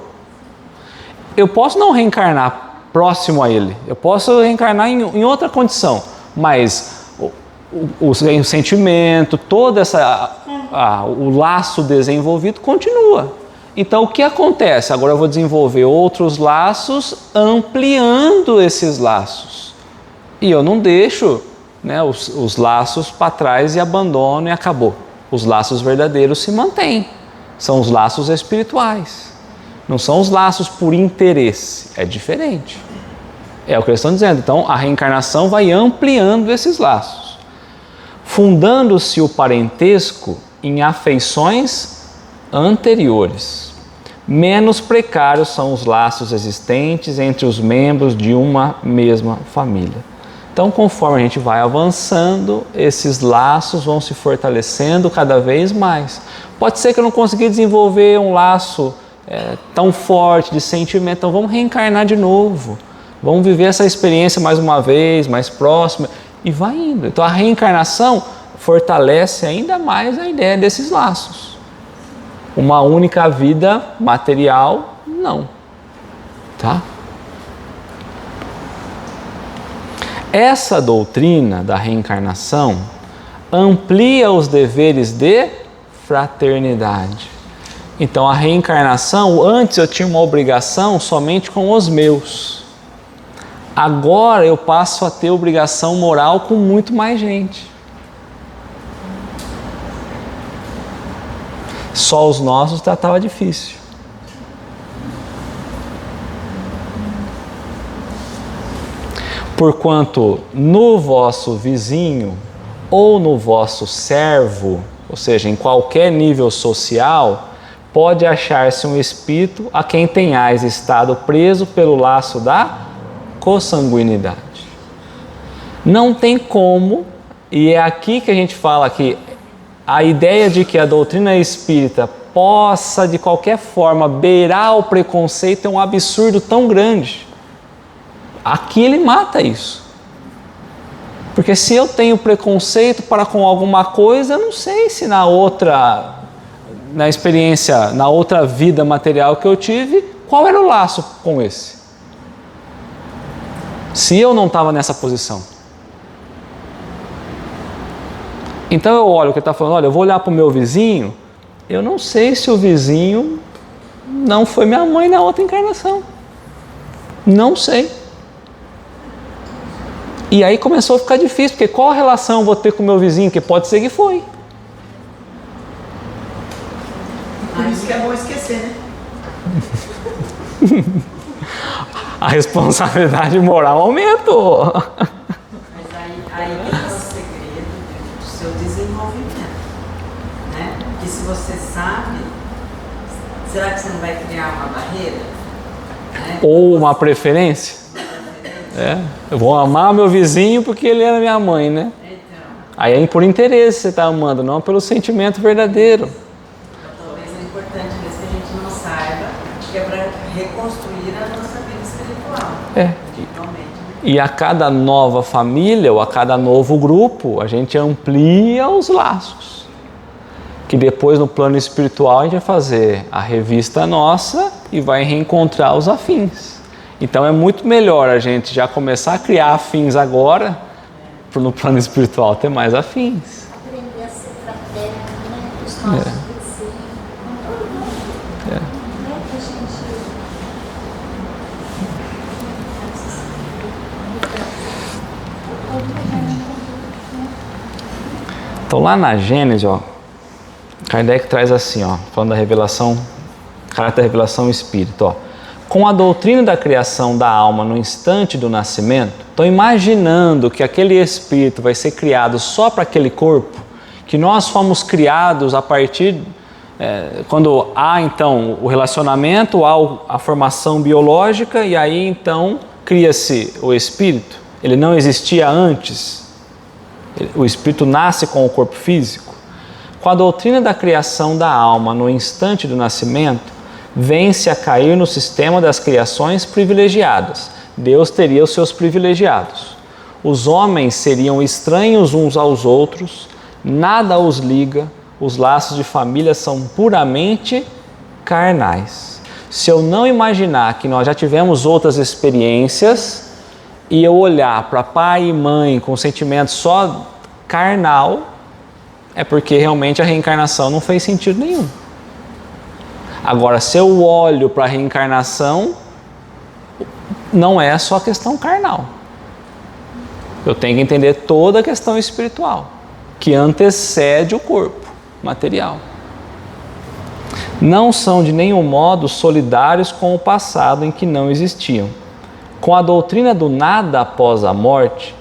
Eu posso não reencarnar próximo a ele, eu posso reencarnar em outra condição, mas o sentimento, todo o laço desenvolvido continua. Então, o que acontece? Agora eu vou desenvolver outros laços, ampliando esses laços. E eu não deixo, né, os laços para trás e abandono e acabou. Os laços verdadeiros se mantêm. São os laços espirituais. Não são os laços por interesse. É diferente. É o que eles estão dizendo. Então, a reencarnação vai ampliando esses laços. Fundando-se o parentesco em afeições anteriores. Menos precários são os laços existentes entre os membros de uma mesma família. Então, conforme a gente vai avançando, esses laços vão se fortalecendo cada vez mais. Pode ser que eu não consiga desenvolver um laço tão forte de sentimento, então vamos reencarnar de novo. Vamos viver essa experiência mais uma vez, mais próxima, e vai indo. Então, a reencarnação fortalece ainda mais a ideia desses laços. Uma única vida material, não. Tá? Essa doutrina da reencarnação amplia os deveres de fraternidade. Então, a reencarnação, antes eu tinha uma obrigação somente com os meus. Agora eu passo a ter obrigação moral com muito mais gente. Só os nossos estava difícil. Porquanto no vosso vizinho ou no vosso servo, ou seja, em qualquer nível social, pode achar-se um espírito a quem tenhais estado preso pelo laço da consanguinidade. Não tem como, e é aqui que a gente fala que a ideia de que a doutrina espírita possa, de qualquer forma, beirar o preconceito é um absurdo tão grande. Aqui ele mata isso. Porque se eu tenho preconceito para com alguma coisa, eu não sei se na experiência, na outra vida material que eu tive, qual era o laço com esse? Se eu não estava nessa posição. Então eu olho o que ele está falando, olha, eu vou olhar para o meu vizinho, eu não sei se o vizinho não foi minha mãe na outra encarnação. Não sei. E aí começou a ficar difícil, porque qual relação eu vou ter com o meu vizinho? Que pode ser que foi. Por isso que é bom esquecer, né? A responsabilidade moral aumentou. Mas aí é o segredo do seu desenvolvimento, né? Porque se você sabe, será que você não vai criar uma barreira? Né? Ou uma preferência? Eu vou amar meu vizinho porque ele era minha mãe, né? Então, Aí é por interesse você está amando, não pelo sentimento verdadeiro. talvez é importante ver se a gente não saiba que é para reconstruir a nossa vida espiritual. Realmente. E a cada nova família ou a cada novo grupo, a gente amplia os laços. Que depois no plano espiritual a gente vai fazer a revista nossa e vai reencontrar os afins. Então é muito melhor a gente já começar a criar afins agora, no plano espiritual ter mais afins. Aprender a ser fraterno, né? Os nossos vizinhos, com todo mundo. Né? Que a gente... Então lá na Gênesis, ó, Kardec traz assim, ó, falando da revelação, caráter da revelação espírita, ó. Com a doutrina da criação da alma no instante do nascimento, estão imaginando que aquele espírito vai ser criado só para aquele corpo, que nós fomos criados a partir, quando há então o relacionamento, há a formação biológica e aí então cria-se o espírito. Ele não existia antes, o espírito nasce com o corpo físico. Com a doutrina da criação da alma no instante do nascimento, vem-se a cair no sistema das criações privilegiadas. Deus teria os seus privilegiados. Os homens seriam estranhos uns aos outros, nada os liga, os laços de família são puramente carnais. Se eu não imaginar que nós já tivemos outras experiências e eu olhar para pai e mãe com sentimento só carnal, é porque realmente a reencarnação não fez sentido nenhum. Agora, se eu olho para a reencarnação, não é só questão carnal. Eu tenho que entender toda a questão espiritual, que antecede o corpo material. Não são de nenhum modo solidários com o passado em que não existiam. Com a doutrina do nada após a morte,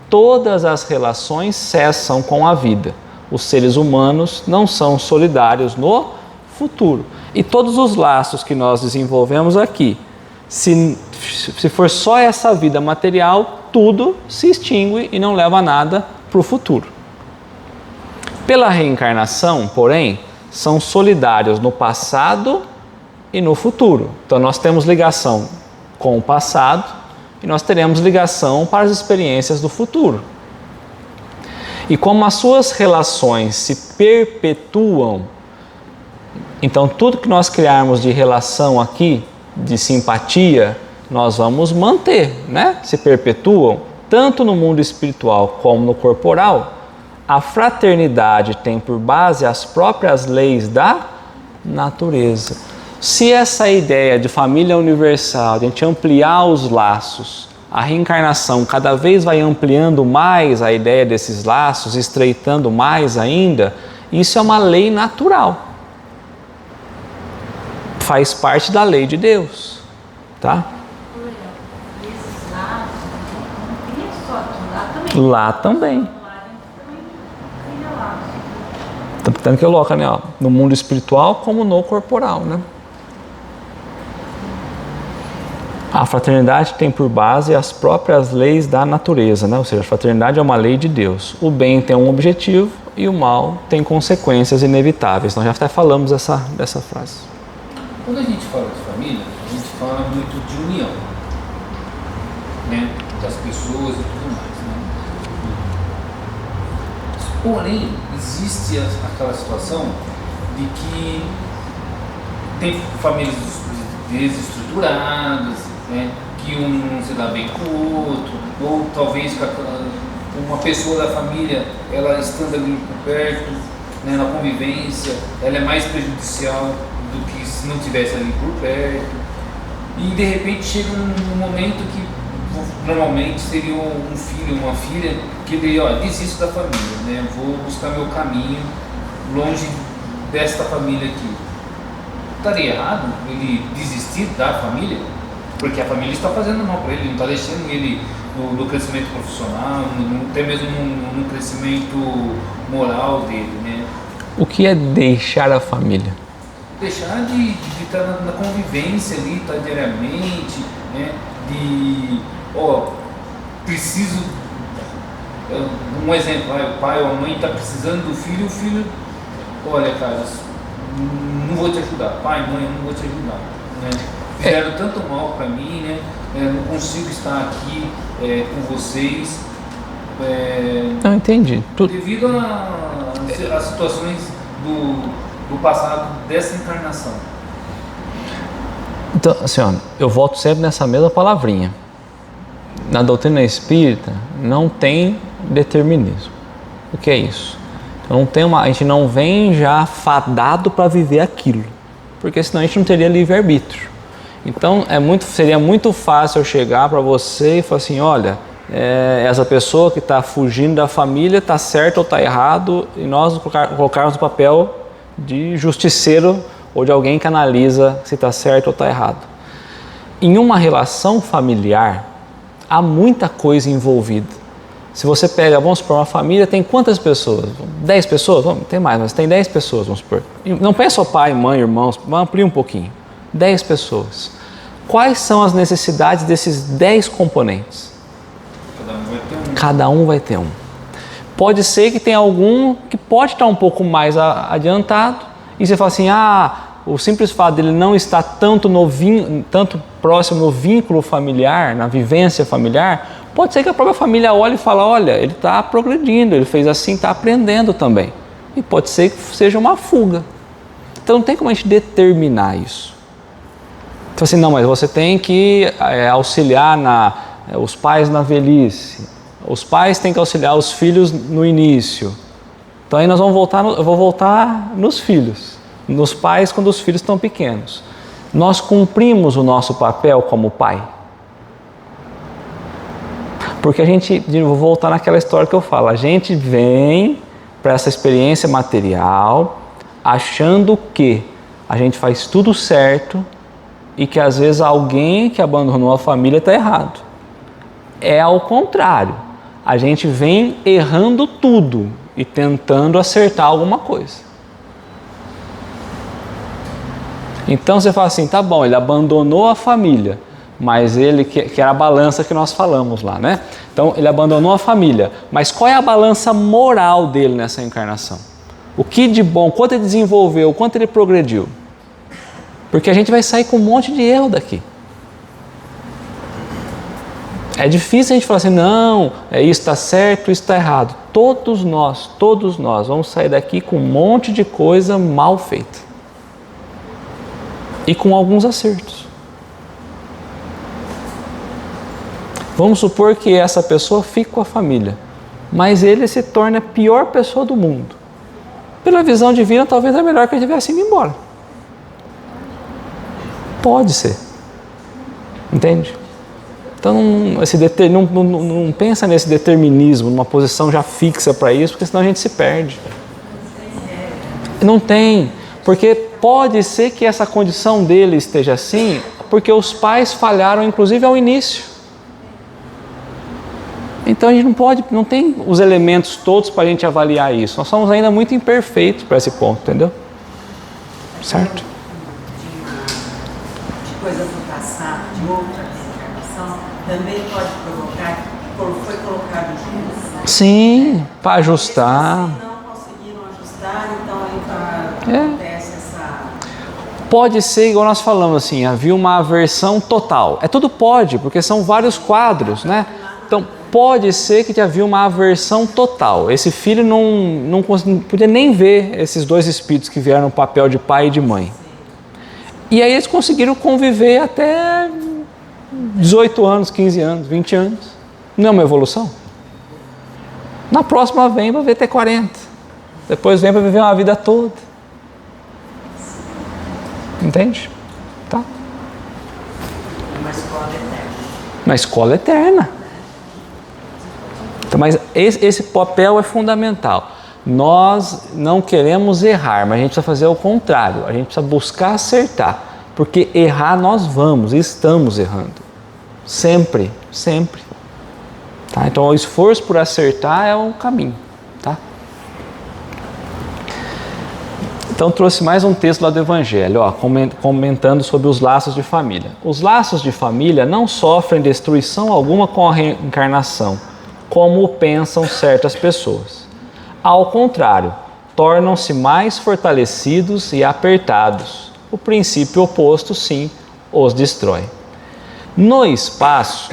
todas as relações cessam com a vida. Os seres humanos não são solidários no futuro. E todos os laços que nós desenvolvemos aqui, se for só essa vida material, tudo se extingue e não leva nada para o futuro. Pela reencarnação, porém, são solidários no passado e no futuro. Então nós temos ligação com o passado e nós teremos ligação para as experiências do futuro. E como as suas relações se perpetuam, então tudo que nós criarmos de relação aqui, de simpatia, nós vamos manter, né? Se perpetuam, tanto no mundo espiritual como no corporal. A fraternidade tem por base as próprias leis da natureza. Se essa ideia de família universal, de a gente ampliar os laços, a reencarnação cada vez vai ampliando mais a ideia desses laços, estreitando mais ainda, isso é uma lei natural. Faz parte da lei de Deus, tá? Esses lados, não é só aqui, lá também. Lá também. Lá tem laços. Tanto que coloca, né, ó, no mundo espiritual como no corporal, né? A fraternidade tem por base as próprias leis da natureza, né? Ou seja, a fraternidade é uma lei de Deus. O bem tem um objetivo e o mal tem consequências inevitáveis. Nós já até falamos dessa frase. Quando a gente fala de família, a gente fala muito de união, né? Das pessoas e tudo mais, né? Porém, existe aquela situação de que tem famílias desestruturadas, né? Que um não se dá bem com o outro, ou talvez uma pessoa da família, ela estando ali por perto, né, na convivência, ela é mais prejudicial do que se não tivesse ali por perto. E de repente chega um momento que normalmente seria um filho, uma filha, que ele, desisto da família, né? Vou buscar meu caminho longe desta família aqui. Estaria errado ele desistir da família? Porque a família está fazendo mal para ele, não está deixando ele no crescimento profissional, até mesmo no crescimento moral dele, né? O que é deixar a família? Deixar de estar na convivência ali, estar diariamente, né? Preciso, um exemplo, o pai ou a mãe está precisando do filho, o filho, olha, Carlos, não vou te ajudar, pai, mãe, eu não vou te ajudar, né? Fizeram tanto mal para mim, né? Não consigo estar aqui com vocês. Não entendi. Devido às situações do passado dessa encarnação. Então, assim, eu volto sempre nessa mesma palavrinha. Na doutrina espírita não tem Determinismo. O que é isso? A gente não vem já fadado para viver aquilo, porque senão a gente não teria livre-arbítrio. Então seria muito fácil eu chegar para você e falar assim, olha, essa pessoa que está fugindo da família está certo ou está errado, e nós colocarmos o papel de justiceiro ou de alguém que analisa se está certo ou está errado. Em uma relação familiar, há muita coisa envolvida. Se você pega, vamos supor, uma família tem quantas pessoas? 10 pessoas? Tem mais, mas tem 10 pessoas, vamos supor. Não pensa só pai, mãe, irmãos, vamos ampliar um pouquinho. 10 pessoas. Quais são as necessidades desses 10 componentes? Cada um vai ter um. Pode ser que tenha algum que pode estar um pouco mais adiantado, e você fala assim, o simples fato dele não estar tanto próximo no vínculo familiar, na vivência familiar, pode ser que a própria família olhe e fale, olha, ele está progredindo, ele fez assim, está aprendendo também. E pode ser que seja uma fuga. Então não tem como a gente determinar isso. Então assim, não, mas você tem que auxiliar os pais na velhice. Os pais têm que auxiliar os filhos no início. Então aí nós vamos eu vou voltar nos filhos. Nos pais quando os filhos estão pequenos. Nós cumprimos o nosso papel como pai? Porque vou voltar naquela história que eu falo, a gente vem para essa experiência material achando que a gente faz tudo certo e que às vezes alguém que abandonou a família está errado. É ao contrário, a gente vem errando tudo e tentando acertar alguma coisa. Então você fala assim, tá bom, ele abandonou a família, mas ele, que era a balança que nós falamos lá, né? Então ele abandonou a família, mas qual é a balança moral dele nessa encarnação? O que de bom, quanto ele desenvolveu, quanto ele progrediu? Porque a gente vai sair com um monte de erro daqui. É difícil a gente falar assim, não, isso está certo, isso está errado. Todos nós vamos sair daqui com um monte de coisa mal feita. E com alguns acertos. Vamos supor que essa pessoa fique com a família, mas ele se torna a pior pessoa do mundo. Pela visão divina, talvez é melhor que ele tivesse ido embora. Pode ser. Entende? Então não pensa nesse determinismo, numa posição já fixa para isso, porque senão a gente se perde. Não tem, porque pode ser que essa condição dele esteja assim, porque os pais falharam inclusive ao início. Então a gente não tem os elementos todos para a gente avaliar isso. Nós somos ainda muito imperfeitos para esse ponto, entendeu? Certo? De coisas do passado, de outra reencarnação, também pode provocar, foi colocado junto. Sim, para ajustar. Se não conseguiram ajustar, então aí acontece essa... Pode ser, igual nós falamos assim, havia uma aversão total. Tudo pode, porque são vários quadros, né? Então, pode ser que havia uma aversão total. Esse filho não podia nem ver esses dois espíritos que vieram no papel de pai e de mãe. E aí eles conseguiram conviver até 18 anos, 15 anos, 20 anos. Não é uma evolução? Na próxima vem para ver até 40. Depois vem para viver uma vida toda. Entende? Tá. Uma escola eterna. Uma escola eterna. Então, mas esse papel é fundamental. Nós não queremos errar, mas a gente precisa fazer o contrário. A gente precisa buscar acertar. Porque errar nós vamos e estamos errando. Sempre, sempre. Tá? Então o esforço por acertar é o caminho. Tá? Então trouxe mais um texto lá do Evangelho, comentando sobre os laços de família. Os laços de família não sofrem destruição alguma com a reencarnação, como pensam certas pessoas. Ao contrário, tornam-se mais fortalecidos e apertados. O princípio oposto, sim, os destrói. No espaço,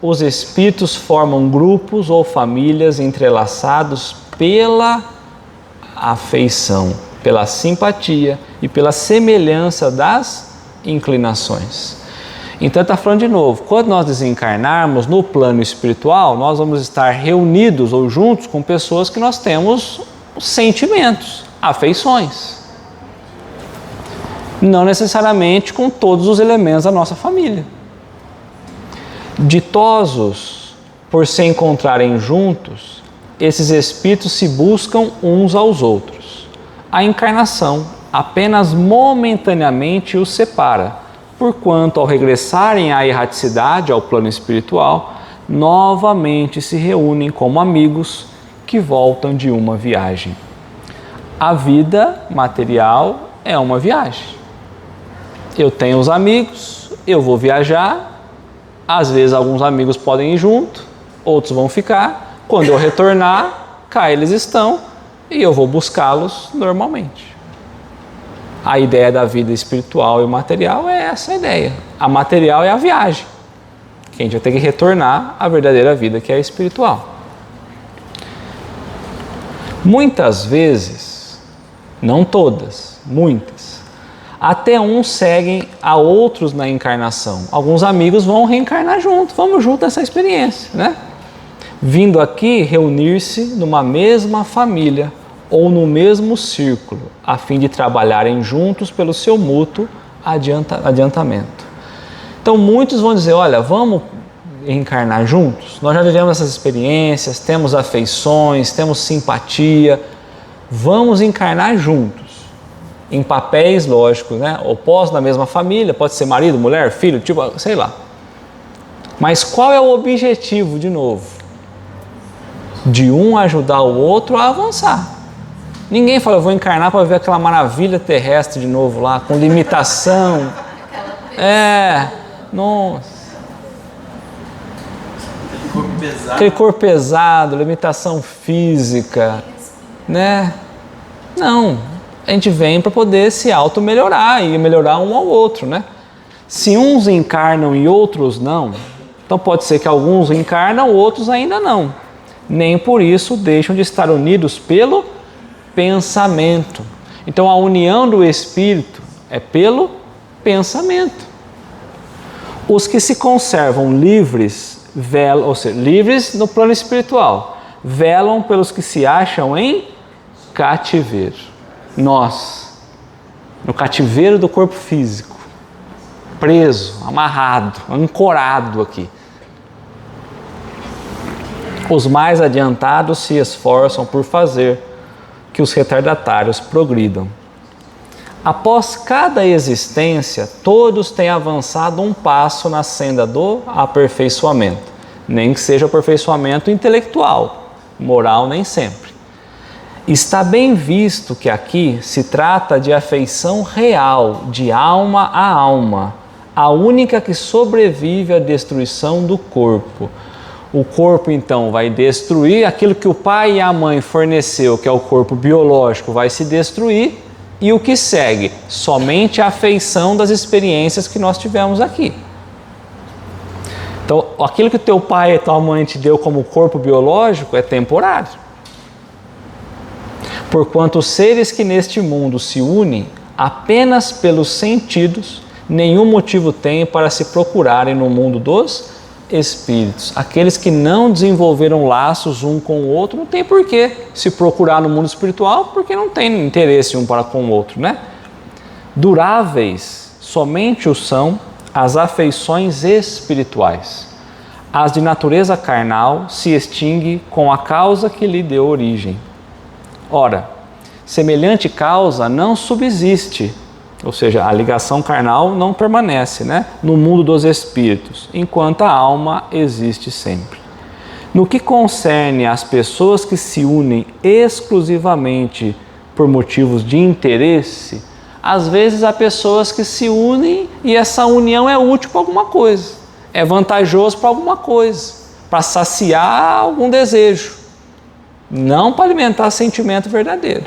os espíritos formam grupos ou famílias entrelaçados pela afeição, pela simpatia e pela semelhança das inclinações. Então está falando de novo, quando nós desencarnarmos no plano espiritual, nós vamos estar reunidos ou juntos com pessoas que nós temos sentimentos, afeições. Não necessariamente com todos os elementos da nossa família. Ditosos por se encontrarem juntos, esses espíritos se buscam uns aos outros. A encarnação apenas momentaneamente os separa, porquanto ao regressarem à erraticidade, ao plano espiritual, novamente se reúnem como amigos que voltam de uma viagem. A vida material é uma viagem. Eu tenho os amigos, eu vou viajar, às vezes alguns amigos podem ir junto, outros vão ficar. Quando eu retornar, cá eles estão e eu vou buscá-los normalmente. A ideia da vida espiritual e material é essa ideia. A material é a viagem, que a gente vai ter que retornar à verdadeira vida, que é a espiritual. Muitas vezes, não todas, muitas, até uns seguem a outros na encarnação. Alguns amigos vão reencarnar junto, vamos junto nessa experiência, né? Vindo aqui reunir-se numa mesma família ou no mesmo círculo, a fim de trabalharem juntos pelo seu mútuo adiantamento. Então muitos vão dizer, olha, vamos reencarnar juntos? Nós já vivemos essas experiências, temos afeições, temos simpatia, vamos encarnar juntos. Em papéis, lógicos, né? Opostos na mesma família, pode ser marido, mulher, filho, tipo, sei lá. Mas qual é o objetivo, de novo? De um ajudar o outro a avançar. Ninguém fala, eu vou encarnar para ver aquela maravilha terrestre de novo lá, com limitação. Nossa. Aquele corpo pesado, limitação física, né? Não, a gente vem para poder se auto-melhorar e melhorar um ao outro, né? Se uns encarnam e outros não, então pode ser que alguns encarnam, outros ainda não. Nem por isso deixam de estar unidos pelo pensamento. Então a união do espírito é pelo pensamento. Os que se conservam livres, velam, ou seja, livres no plano espiritual, velam pelos que se acham em cativeiro. Nós, no cativeiro do corpo físico, preso, amarrado, ancorado aqui. Os mais adiantados se esforçam por fazer que os retardatários progridam. Após cada existência, todos têm avançado um passo na senda do aperfeiçoamento, nem que seja aperfeiçoamento intelectual, moral nem sempre. Está bem visto que aqui se trata de afeição real, de alma a alma, a única que sobrevive à destruição do corpo. O corpo, então, vai destruir aquilo que o pai e a mãe forneceu, que é o corpo biológico, vai se destruir. E o que segue? Somente a afeição das experiências que nós tivemos aqui. Então, aquilo que teu pai e tua mãe te deu como corpo biológico é temporário. Porquanto os seres que neste mundo se unem apenas pelos sentidos, nenhum motivo têm para se procurarem no mundo dos espíritos. Aqueles que não desenvolveram laços um com o outro, não tem por que se procurar no mundo espiritual, porque não tem interesse um para com o outro, né? Duráveis somente o são as afeições espirituais. As de natureza carnal se extingue com a causa que lhe deu origem. Ora, semelhante causa não subsiste, ou seja, a ligação carnal não permanece, né, no mundo dos espíritos, enquanto a alma existe sempre. No que concerne às pessoas que se unem exclusivamente por motivos de interesse, às vezes há pessoas que se unem e essa união é útil para alguma coisa, é vantajoso para alguma coisa, para saciar algum desejo, não para alimentar sentimento verdadeiro.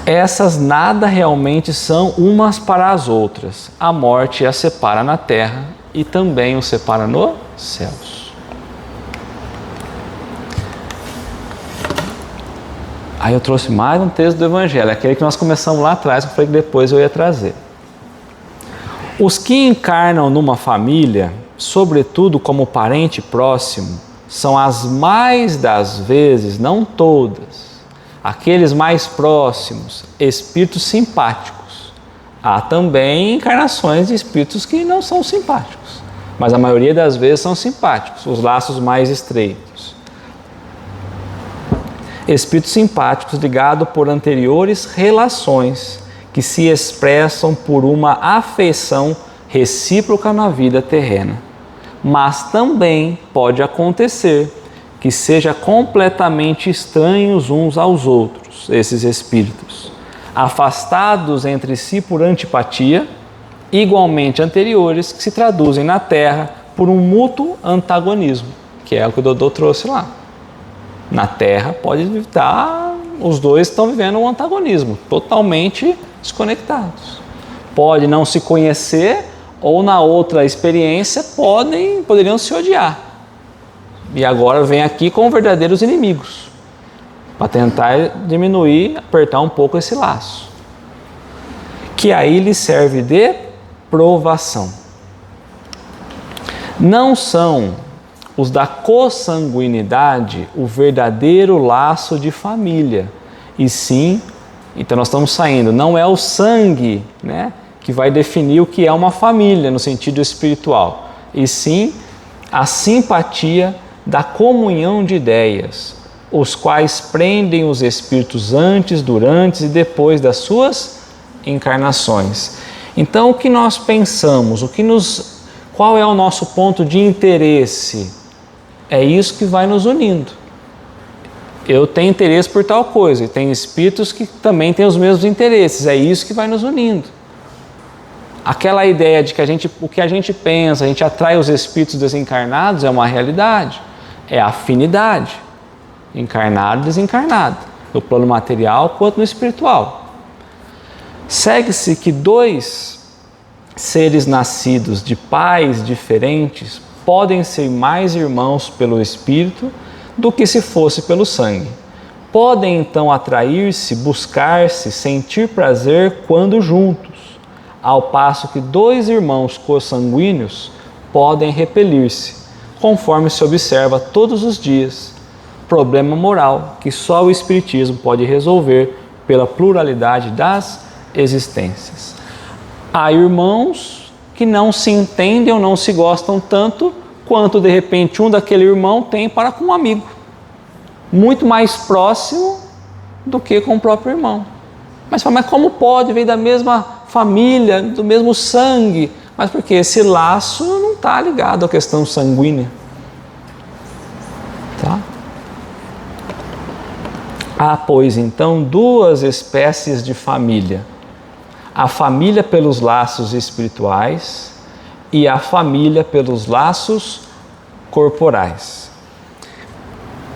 Essas nada realmente são umas para as outras. A morte as separa na terra e também os separa nos céus. Aí eu trouxe mais um texto do Evangelho, aquele que nós começamos lá atrás, que eu falei que depois eu ia trazer. Os que encarnam numa família, sobretudo como parente próximo, são as mais das vezes, não todas, aqueles mais próximos, espíritos simpáticos. Há também encarnações de espíritos que não são simpáticos, mas a maioria das vezes são simpáticos, os laços mais estreitos. Espíritos simpáticos ligados por anteriores relações que se expressam por uma afeição recíproca na vida terrena. Mas também pode acontecer que sejam completamente estranhos uns aos outros, esses espíritos, afastados entre si por antipatia, igualmente anteriores, que se traduzem na Terra por um mútuo antagonismo, que é o que o Dodô trouxe lá. Na Terra pode estar, os dois estão vivendo um antagonismo, totalmente desconectados. Pode não se conhecer, ou na outra experiência poderiam se odiar. E agora vem aqui com verdadeiros inimigos, para tentar diminuir, apertar um pouco esse laço. Que aí lhe serve de provação. Não são os da consanguinidade o verdadeiro laço de família, e sim, então nós estamos saindo, não é o sangue, né, que vai definir o que é uma família no sentido espiritual, e sim a simpatia da comunhão de ideias, os quais prendem os espíritos antes, durante e depois das suas encarnações. Então, o que nós pensamos, qual é o nosso ponto de interesse? É isso que vai nos unindo. Eu tenho interesse por tal coisa, e tem espíritos que também têm os mesmos interesses, é isso que vai nos unindo. Aquela ideia de que o que a gente pensa, a gente atrai os espíritos desencarnados é uma realidade, é afinidade, encarnado e desencarnado, no plano material quanto no espiritual. Segue-se que dois seres nascidos de pais diferentes podem ser mais irmãos pelo espírito do que se fosse pelo sangue. Podem então atrair-se, buscar-se, sentir prazer quando juntos, ao passo que dois irmãos consanguíneos podem repelir-se, conforme se observa todos os dias. Problema moral que só o Espiritismo pode resolver pela pluralidade das existências. Há irmãos que não se entendem ou não se gostam tanto quanto de repente um daquele irmão tem para com um amigo, muito mais próximo do que com o próprio irmão. Mas como pode? Veio da mesma família, do mesmo sangue, mas porque esse laço não está ligado à questão sanguínea. Tá? Há, pois, então, duas espécies de família: a família pelos laços espirituais e a família pelos laços corporais.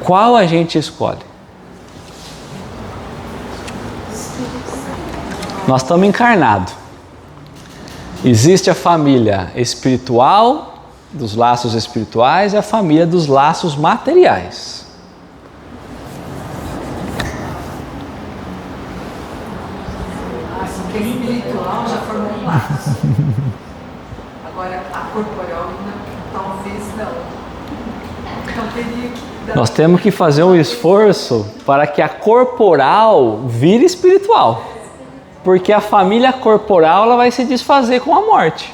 Qual a gente escolhe? Nós estamos encarnados. Existe a família espiritual, dos laços espirituais, e a família dos laços materiais. Porque espiritual já formou um laço. Agora, a corporal, talvez não. Então, teria que... Nós temos que fazer um esforço para que a corporal vire espiritual. Porque a família corporal ela vai se desfazer com a morte.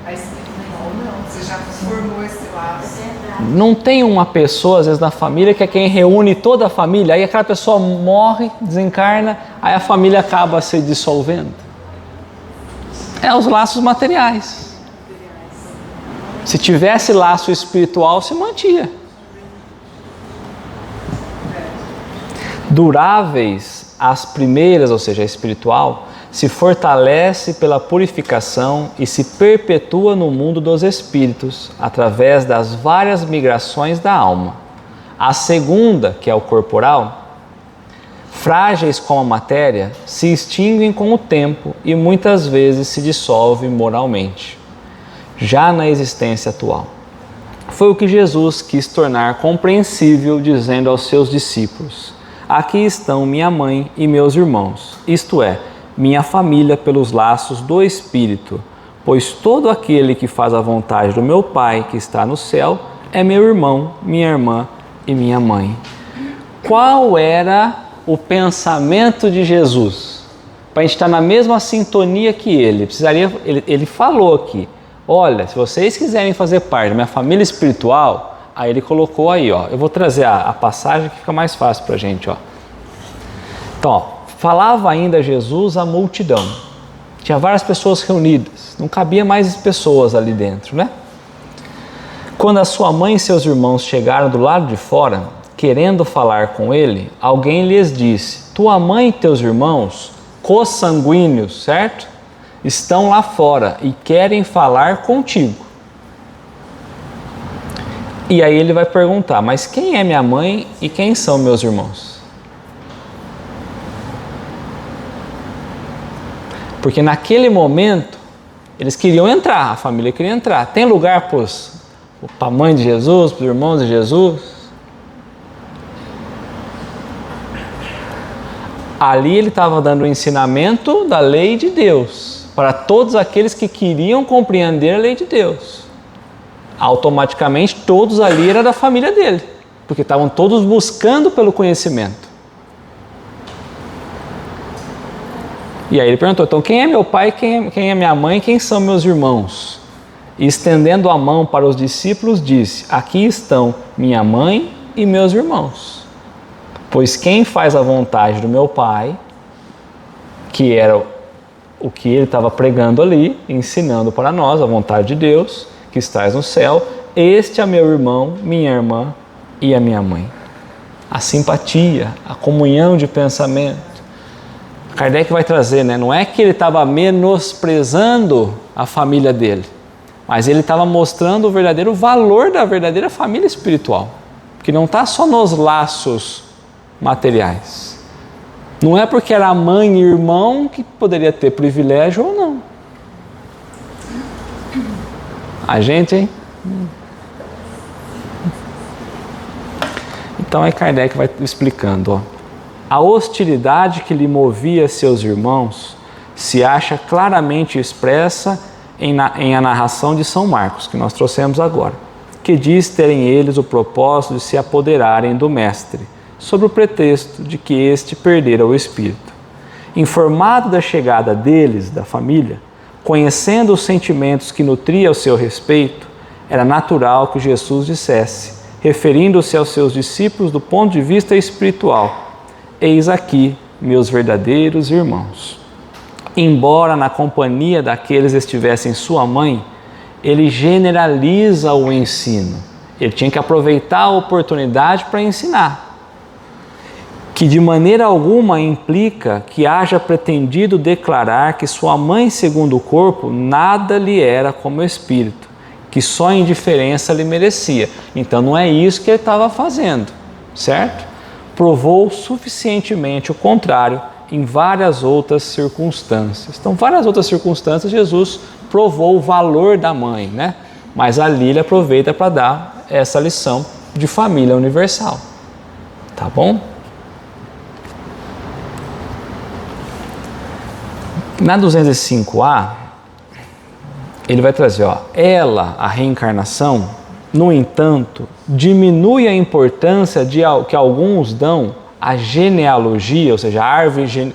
A espiritual não, você já formou esse laço. Não tem uma pessoa, às vezes, na família que é quem reúne toda a família, aí aquela pessoa morre, desencarna, aí a família acaba se dissolvendo. É os laços materiais. Se tivesse laço espiritual, se mantinha. Duráveis as primeiras, ou seja, a espiritual, se fortalece pela purificação e se perpetua no mundo dos espíritos através das várias migrações da alma. A segunda, que é o corporal, frágeis como a matéria, se extinguem com o tempo e muitas vezes se dissolvem moralmente, já na existência atual. Foi o que Jesus quis tornar compreensível, dizendo aos seus discípulos: aqui estão minha mãe e meus irmãos, isto é, minha família pelos laços do Espírito, pois todo aquele que faz a vontade do meu Pai que está no céu é meu irmão, minha irmã e minha mãe. Qual era o pensamento de Jesus? Para a gente estar na mesma sintonia que ele, ele falou aqui, olha, se vocês quiserem fazer parte da minha família espiritual, aí ele colocou aí, ó, eu vou trazer a passagem que fica mais fácil para a gente, ó. Então, ó, falava ainda Jesus à multidão, tinha várias pessoas reunidas, não cabia mais pessoas ali dentro, né? Quando a sua mãe e seus irmãos chegaram do lado de fora, querendo falar com ele, alguém lhes disse, tua mãe e teus irmãos, consanguíneos, certo? Estão lá fora e querem falar contigo. E aí ele vai perguntar, mas quem é minha mãe e quem são meus irmãos? Porque naquele momento, eles queriam entrar, a família queria entrar. Tem lugar para a mãe de Jesus, para os irmãos de Jesus? Ali ele estava dando o ensinamento da lei de Deus para todos aqueles que queriam compreender a lei de Deus. Automaticamente todos ali eram da família dele, porque estavam todos buscando pelo conhecimento. E aí ele perguntou, então quem é meu pai, quem é minha mãe, quem são meus irmãos? E estendendo a mão para os discípulos disse, aqui estão minha mãe e meus irmãos. Pois quem faz a vontade do meu Pai, que era o que ele estava pregando ali, ensinando para nós, a vontade de Deus, que estás no céu, este é meu irmão, minha irmã e a minha mãe. A simpatia, a comunhão de pensamento. Kardec vai trazer, né? Não é que ele estava menosprezando a família dele, mas ele estava mostrando o verdadeiro valor da verdadeira família espiritual, que não está só nos laços materiais. Não é porque era mãe e irmão que poderia ter privilégio ou não. A gente, hein? Então aí Kardec vai explicando, ó. A hostilidade que lhe movia seus irmãos se acha claramente expressa em a narração de São Marcos, que nós trouxemos agora, que diz terem eles o propósito de se apoderarem do Mestre, sob o pretexto de que este perdera o espírito. Informado da chegada deles, da família, conhecendo os sentimentos que nutria ao seu respeito, era natural que Jesus dissesse, referindo-se aos seus discípulos do ponto de vista espiritual, eis aqui meus verdadeiros irmãos. Embora na companhia daqueles estivessem sua mãe, ele generaliza o ensino. Ele tinha que aproveitar a oportunidade para ensinar, que de maneira alguma implica que haja pretendido declarar que sua mãe, segundo o corpo, nada lhe era como espírito, que só indiferença lhe merecia. Então não é isso que ele estava fazendo, certo? Provou suficientemente o contrário em várias outras circunstâncias. Então, várias outras circunstâncias, Jesus provou o valor da mãe, né? Mas ali ele aproveita para dar essa lição de família universal. Tá bom? Na 205A, ele vai trazer, ó, ela, a reencarnação, no entanto, diminui a importância que alguns dão à genealogia, ou seja, a árvore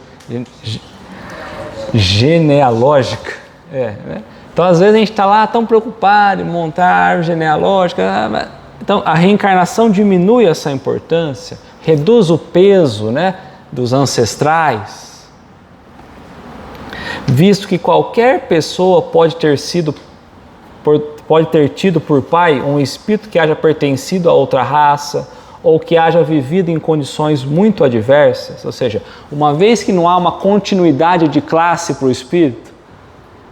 genealógica. Né? Então, às vezes, a gente está lá tão preocupado em montar a árvore genealógica. Então, a reencarnação diminui essa importância, reduz o peso, né, dos ancestrais, visto que qualquer pessoa pode ter tido por pai um espírito que haja pertencido a outra raça ou que haja vivido em condições muito adversas, ou seja, uma vez que não há uma continuidade de classe para o espírito,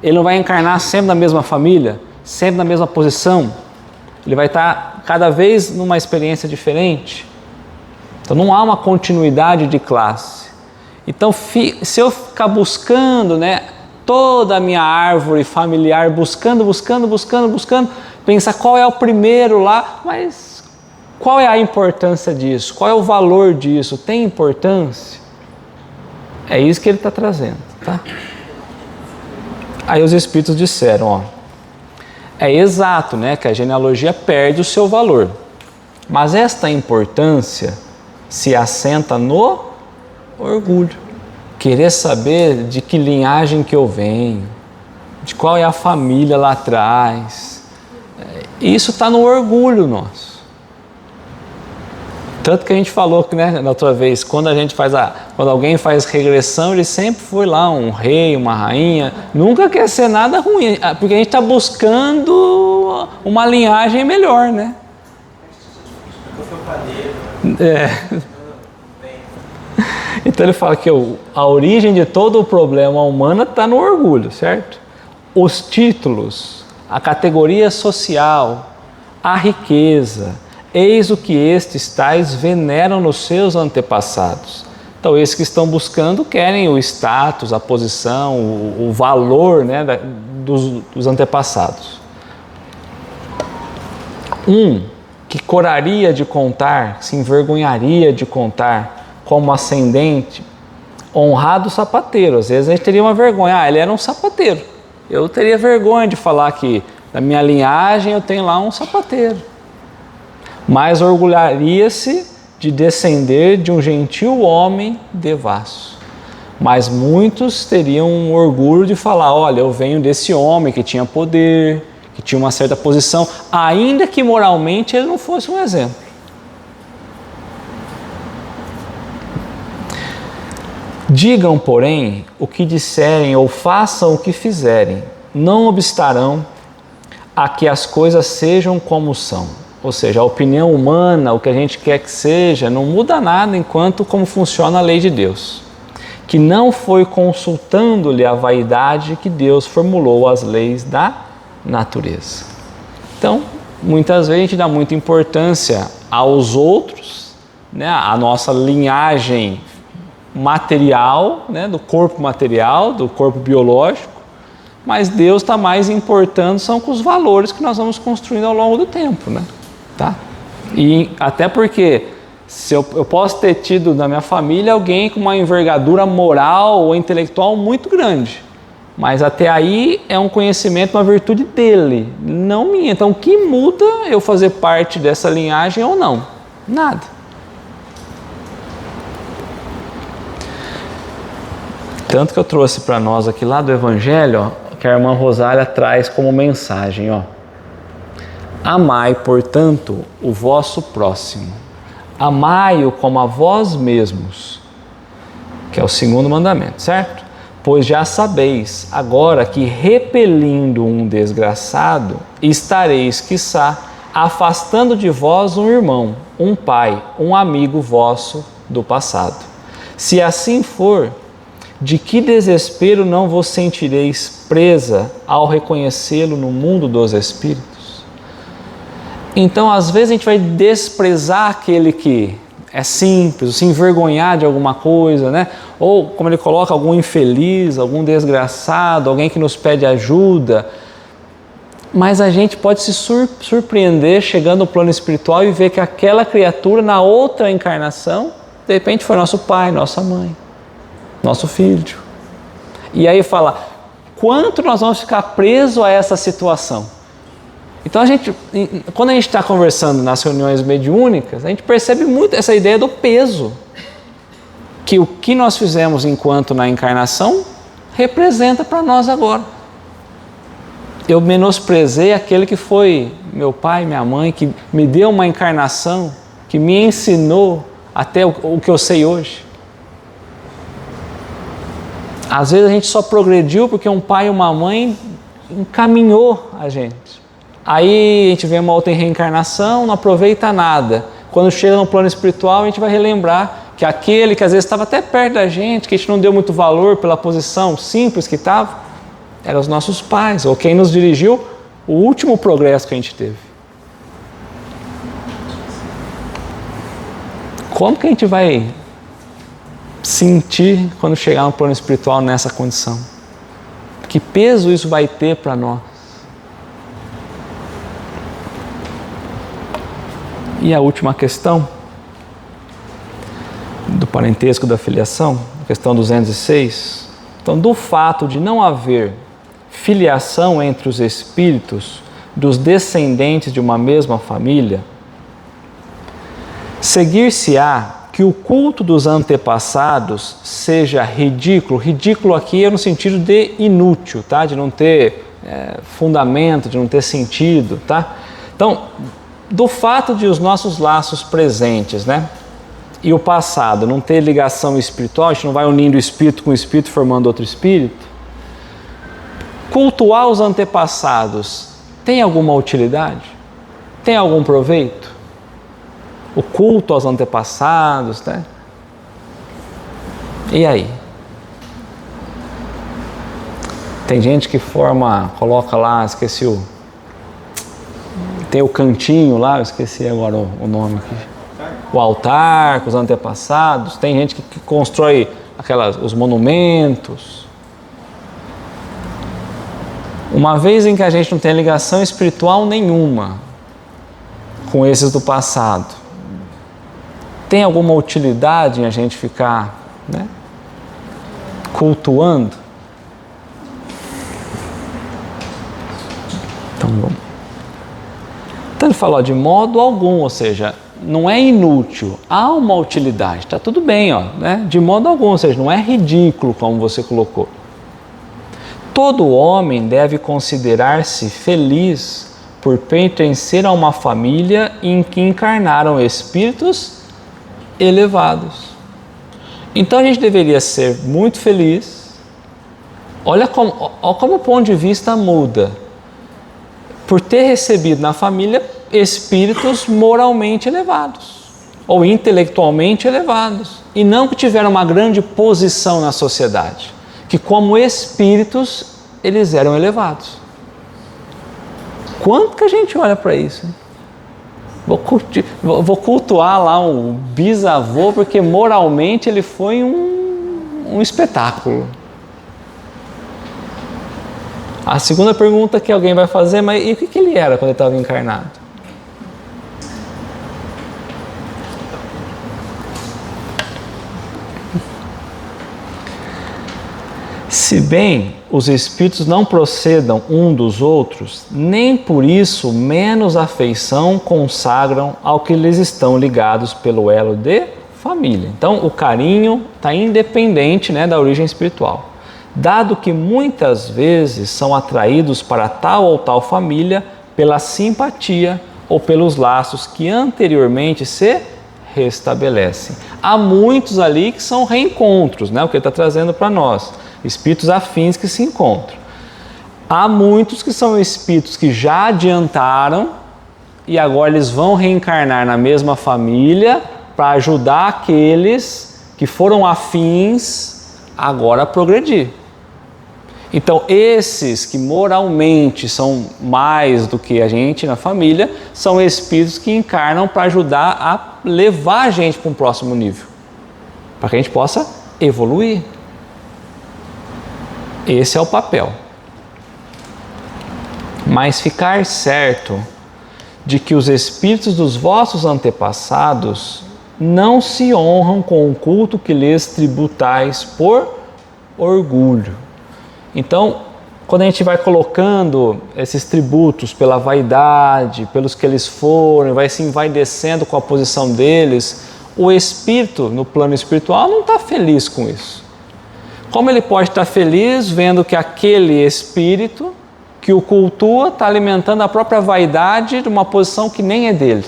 ele não vai encarnar sempre na mesma família, sempre na mesma posição, ele vai estar cada vez numa experiência diferente. Então não há uma continuidade de classe. Então, se eu ficar buscando, né, toda a minha árvore familiar, buscando, pensar qual é o primeiro lá, mas qual é a importância disso? Qual é o valor disso? Tem importância? É isso que ele está trazendo, tá? Aí os espíritos disseram, ó, é exato, né, que a genealogia perde o seu valor, mas esta importância se assenta no orgulho. Querer saber de que linhagem que eu venho, de qual é a família lá atrás. Isso está no orgulho nosso. Tanto que a gente falou que, né, na outra vez, quando alguém faz regressão, ele sempre foi lá um rei, uma rainha, nunca quer ser nada ruim, porque a gente está buscando uma linhagem melhor, né? Então ele fala que a origem de todo o problema humano está no orgulho, certo? Os títulos, a categoria social, a riqueza, eis o que estes tais veneram nos seus antepassados. Então, esses que estão buscando querem o status, a posição, o valor, né, dos antepassados. Que coraria de contar, se envergonharia de contar como ascendente, honrado sapateiro. Às vezes a gente teria uma vergonha, ele era um sapateiro. Eu teria vergonha de falar que na minha linhagem eu tenho lá um sapateiro. Mas orgulharia-se de descender de um gentil homem devasso. Mas muitos teriam um orgulho de falar, olha, eu venho desse homem que tinha poder, que tinha uma certa posição, ainda que moralmente ele não fosse um exemplo. Digam, porém, o que disserem ou façam o que fizerem, não obstarão a que as coisas sejam como são. Ou seja, a opinião humana, o que a gente quer que seja, não muda nada enquanto como funciona a lei de Deus. Que não foi consultando-lhe a vaidade que Deus formulou as leis da natureza. Então, muitas vezes a gente dá muita importância aos outros, né, a nossa linhagem material, né, do corpo material, do corpo biológico, mas Deus está mais importando são com os valores que nós vamos construindo ao longo do tempo, né? Tá? E até porque se eu posso ter tido na minha família alguém com uma envergadura moral ou intelectual muito grande, mas até aí é um conhecimento, uma virtude dele, não minha. Então o que muda eu fazer parte dessa linhagem ou não? Nada. Tanto que eu trouxe para nós aqui lá do Evangelho, ó, que a irmã Rosália traz como mensagem, ó. Amai, portanto, o vosso próximo. Amai-o como a vós mesmos, que é o segundo mandamento, certo? Pois já sabeis agora que repelindo um desgraçado, estareis, quiçá, afastando de vós um irmão, um pai, um amigo vosso do passado. Se assim for, de que desespero não vos sentireis presa ao reconhecê-lo no mundo dos espíritos? Então, às vezes a gente vai desprezar aquele que é simples, se envergonhar de alguma coisa, né? Ou, como ele coloca, algum infeliz, algum desgraçado, alguém que nos pede ajuda. Mas a gente pode se surpreender chegando no plano espiritual e ver que aquela criatura, na outra encarnação, de repente foi nosso pai, nossa mãe, nosso filho. E aí fala, quanto nós vamos ficar presos a essa situação? Então, quando a gente está conversando nas reuniões mediúnicas, a gente percebe muito essa ideia do peso. Que o que nós fizemos enquanto na encarnação representa para nós agora. Eu menosprezei aquele que foi meu pai, minha mãe, que me deu uma encarnação, que me ensinou até o que eu sei hoje. Às vezes a gente só progrediu porque um pai e uma mãe encaminhou a gente. Aí a gente vê uma outra reencarnação, não aproveita nada. Quando chega no plano espiritual, a gente vai relembrar que aquele que às vezes estava até perto da gente, que a gente não deu muito valor pela posição simples que estava, eram os nossos pais, ou quem nos dirigiu o último progresso que a gente teve. Como que a gente vai sentir quando chegar no plano espiritual nessa condição? Que peso isso vai ter para nós? E a última questão do parentesco da filiação, questão 206. Então, do fato de não haver filiação entre os espíritos dos descendentes de uma mesma família, seguir-se-á que o culto dos antepassados seja ridículo. Ridículo aqui é no sentido de inútil, tá? De não ter fundamento, de não ter sentido, tá? Então, do fato de os nossos laços presentes, né, e o passado não ter ligação espiritual, a gente não vai unindo o espírito com o espírito formando outro espírito, cultuar os antepassados tem alguma utilidade? Tem algum proveito? O culto aos antepassados, né? E aí? Tem gente que coloca lá, tem o cantinho lá, eu esqueci agora o nome aqui. O altar com os antepassados. Tem gente que constrói os monumentos. Uma vez em que a gente não tem ligação espiritual nenhuma com esses do passado, tem alguma utilidade em a gente ficar, né, cultuando? Então vamos. Então ele falou de modo algum, ou seja, não é inútil, há uma utilidade, está tudo bem, ó, né? De modo algum, ou seja, não é ridículo como você colocou. Todo homem deve considerar-se feliz por pertencer a uma família em que encarnaram espíritos elevados. Então a gente deveria ser muito feliz. Olha como o ponto de vista muda. Por ter recebido na família espíritos moralmente elevados ou intelectualmente elevados e não que tiveram uma grande posição na sociedade, que como espíritos eles eram elevados. Quanto que a gente olha para isso, hein? Vou cultuar lá um bisavô porque moralmente ele foi um espetáculo. A segunda pergunta que alguém vai fazer, mas e o que ele era quando ele estava encarnado? Se bem os espíritos não procedam um dos outros, nem por isso menos afeição consagram ao que lhes estão ligados pelo elo de família. Então o carinho está independente, né, da origem espiritual. Dado que muitas vezes são atraídos para tal ou tal família pela simpatia ou pelos laços que anteriormente se restabelecem. Há muitos ali que são reencontros, né, o que ele está trazendo para nós. Espíritos afins que se encontram. Há muitos que são espíritos que já adiantaram e agora eles vão reencarnar na mesma família para ajudar aqueles que foram afins agora a progredir. Então esses que moralmente são mais do que a gente na família são espíritos que encarnam para ajudar a levar a gente para um próximo nível, para que a gente possa evoluir. Esse é o papel. Mas ficar certo de que os espíritos dos vossos antepassados não se honram com o culto que lhes tributais por orgulho. Então, quando a gente vai colocando esses tributos pela vaidade, pelos que eles foram, vai descendo com a posição deles, o espírito, no plano espiritual, não está feliz com isso. Como ele pode estar feliz vendo que aquele espírito que o cultua está alimentando a própria vaidade de uma posição que nem é dele?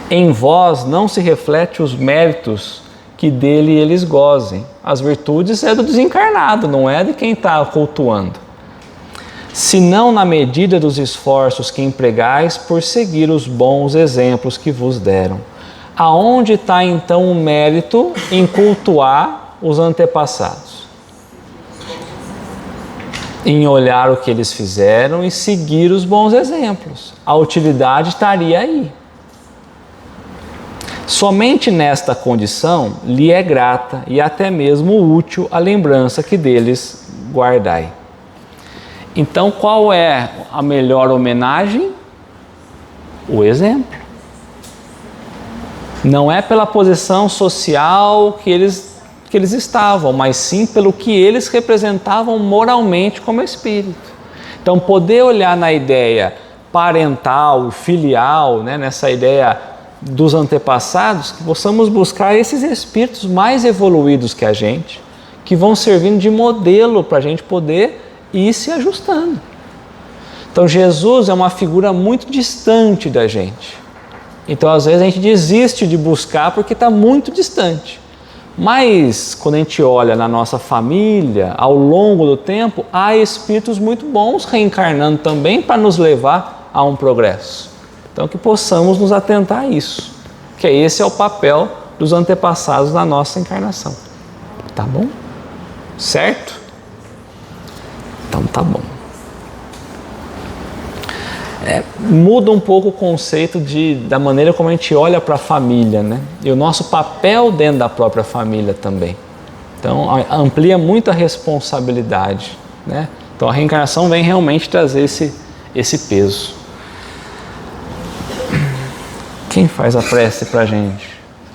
Em vós não se reflete os méritos que dele eles gozem. As virtudes é do desencarnado, não é de quem está cultuando. Senão na medida dos esforços que empregais por seguir os bons exemplos que vos deram. Aonde está então o mérito em cultuar os antepassados? Em olhar o que eles fizeram e seguir os bons exemplos. A utilidade estaria aí. Somente nesta condição lhe é grata e até mesmo útil a lembrança que deles guardai. Então qual é a melhor homenagem? O exemplo. Não é pela posição social que eles que eles estavam, mas sim pelo que eles representavam moralmente como espírito. Então, poder olhar na ideia parental, filial, né, nessa ideia dos antepassados, que possamos buscar esses espíritos mais evoluídos que a gente, que vão servindo de modelo para a gente poder ir se ajustando. Então, Jesus é uma figura muito distante da gente. Então, às vezes, a gente desiste de buscar porque está muito distante. Mas, quando a gente olha na nossa família, ao longo do tempo, há espíritos muito bons reencarnando também para nos levar a um progresso. Então, que possamos nos atentar a isso, que esse é o papel dos antepassados na nossa encarnação. Tá bom? Certo? Então, tá bom. Muda um pouco o conceito da maneira como a gente olha para a família, né? E o nosso papel dentro da própria família também. Então, amplia muito a responsabilidade, né? Então, a reencarnação vem realmente trazer esse peso. Quem faz a prece para a gente?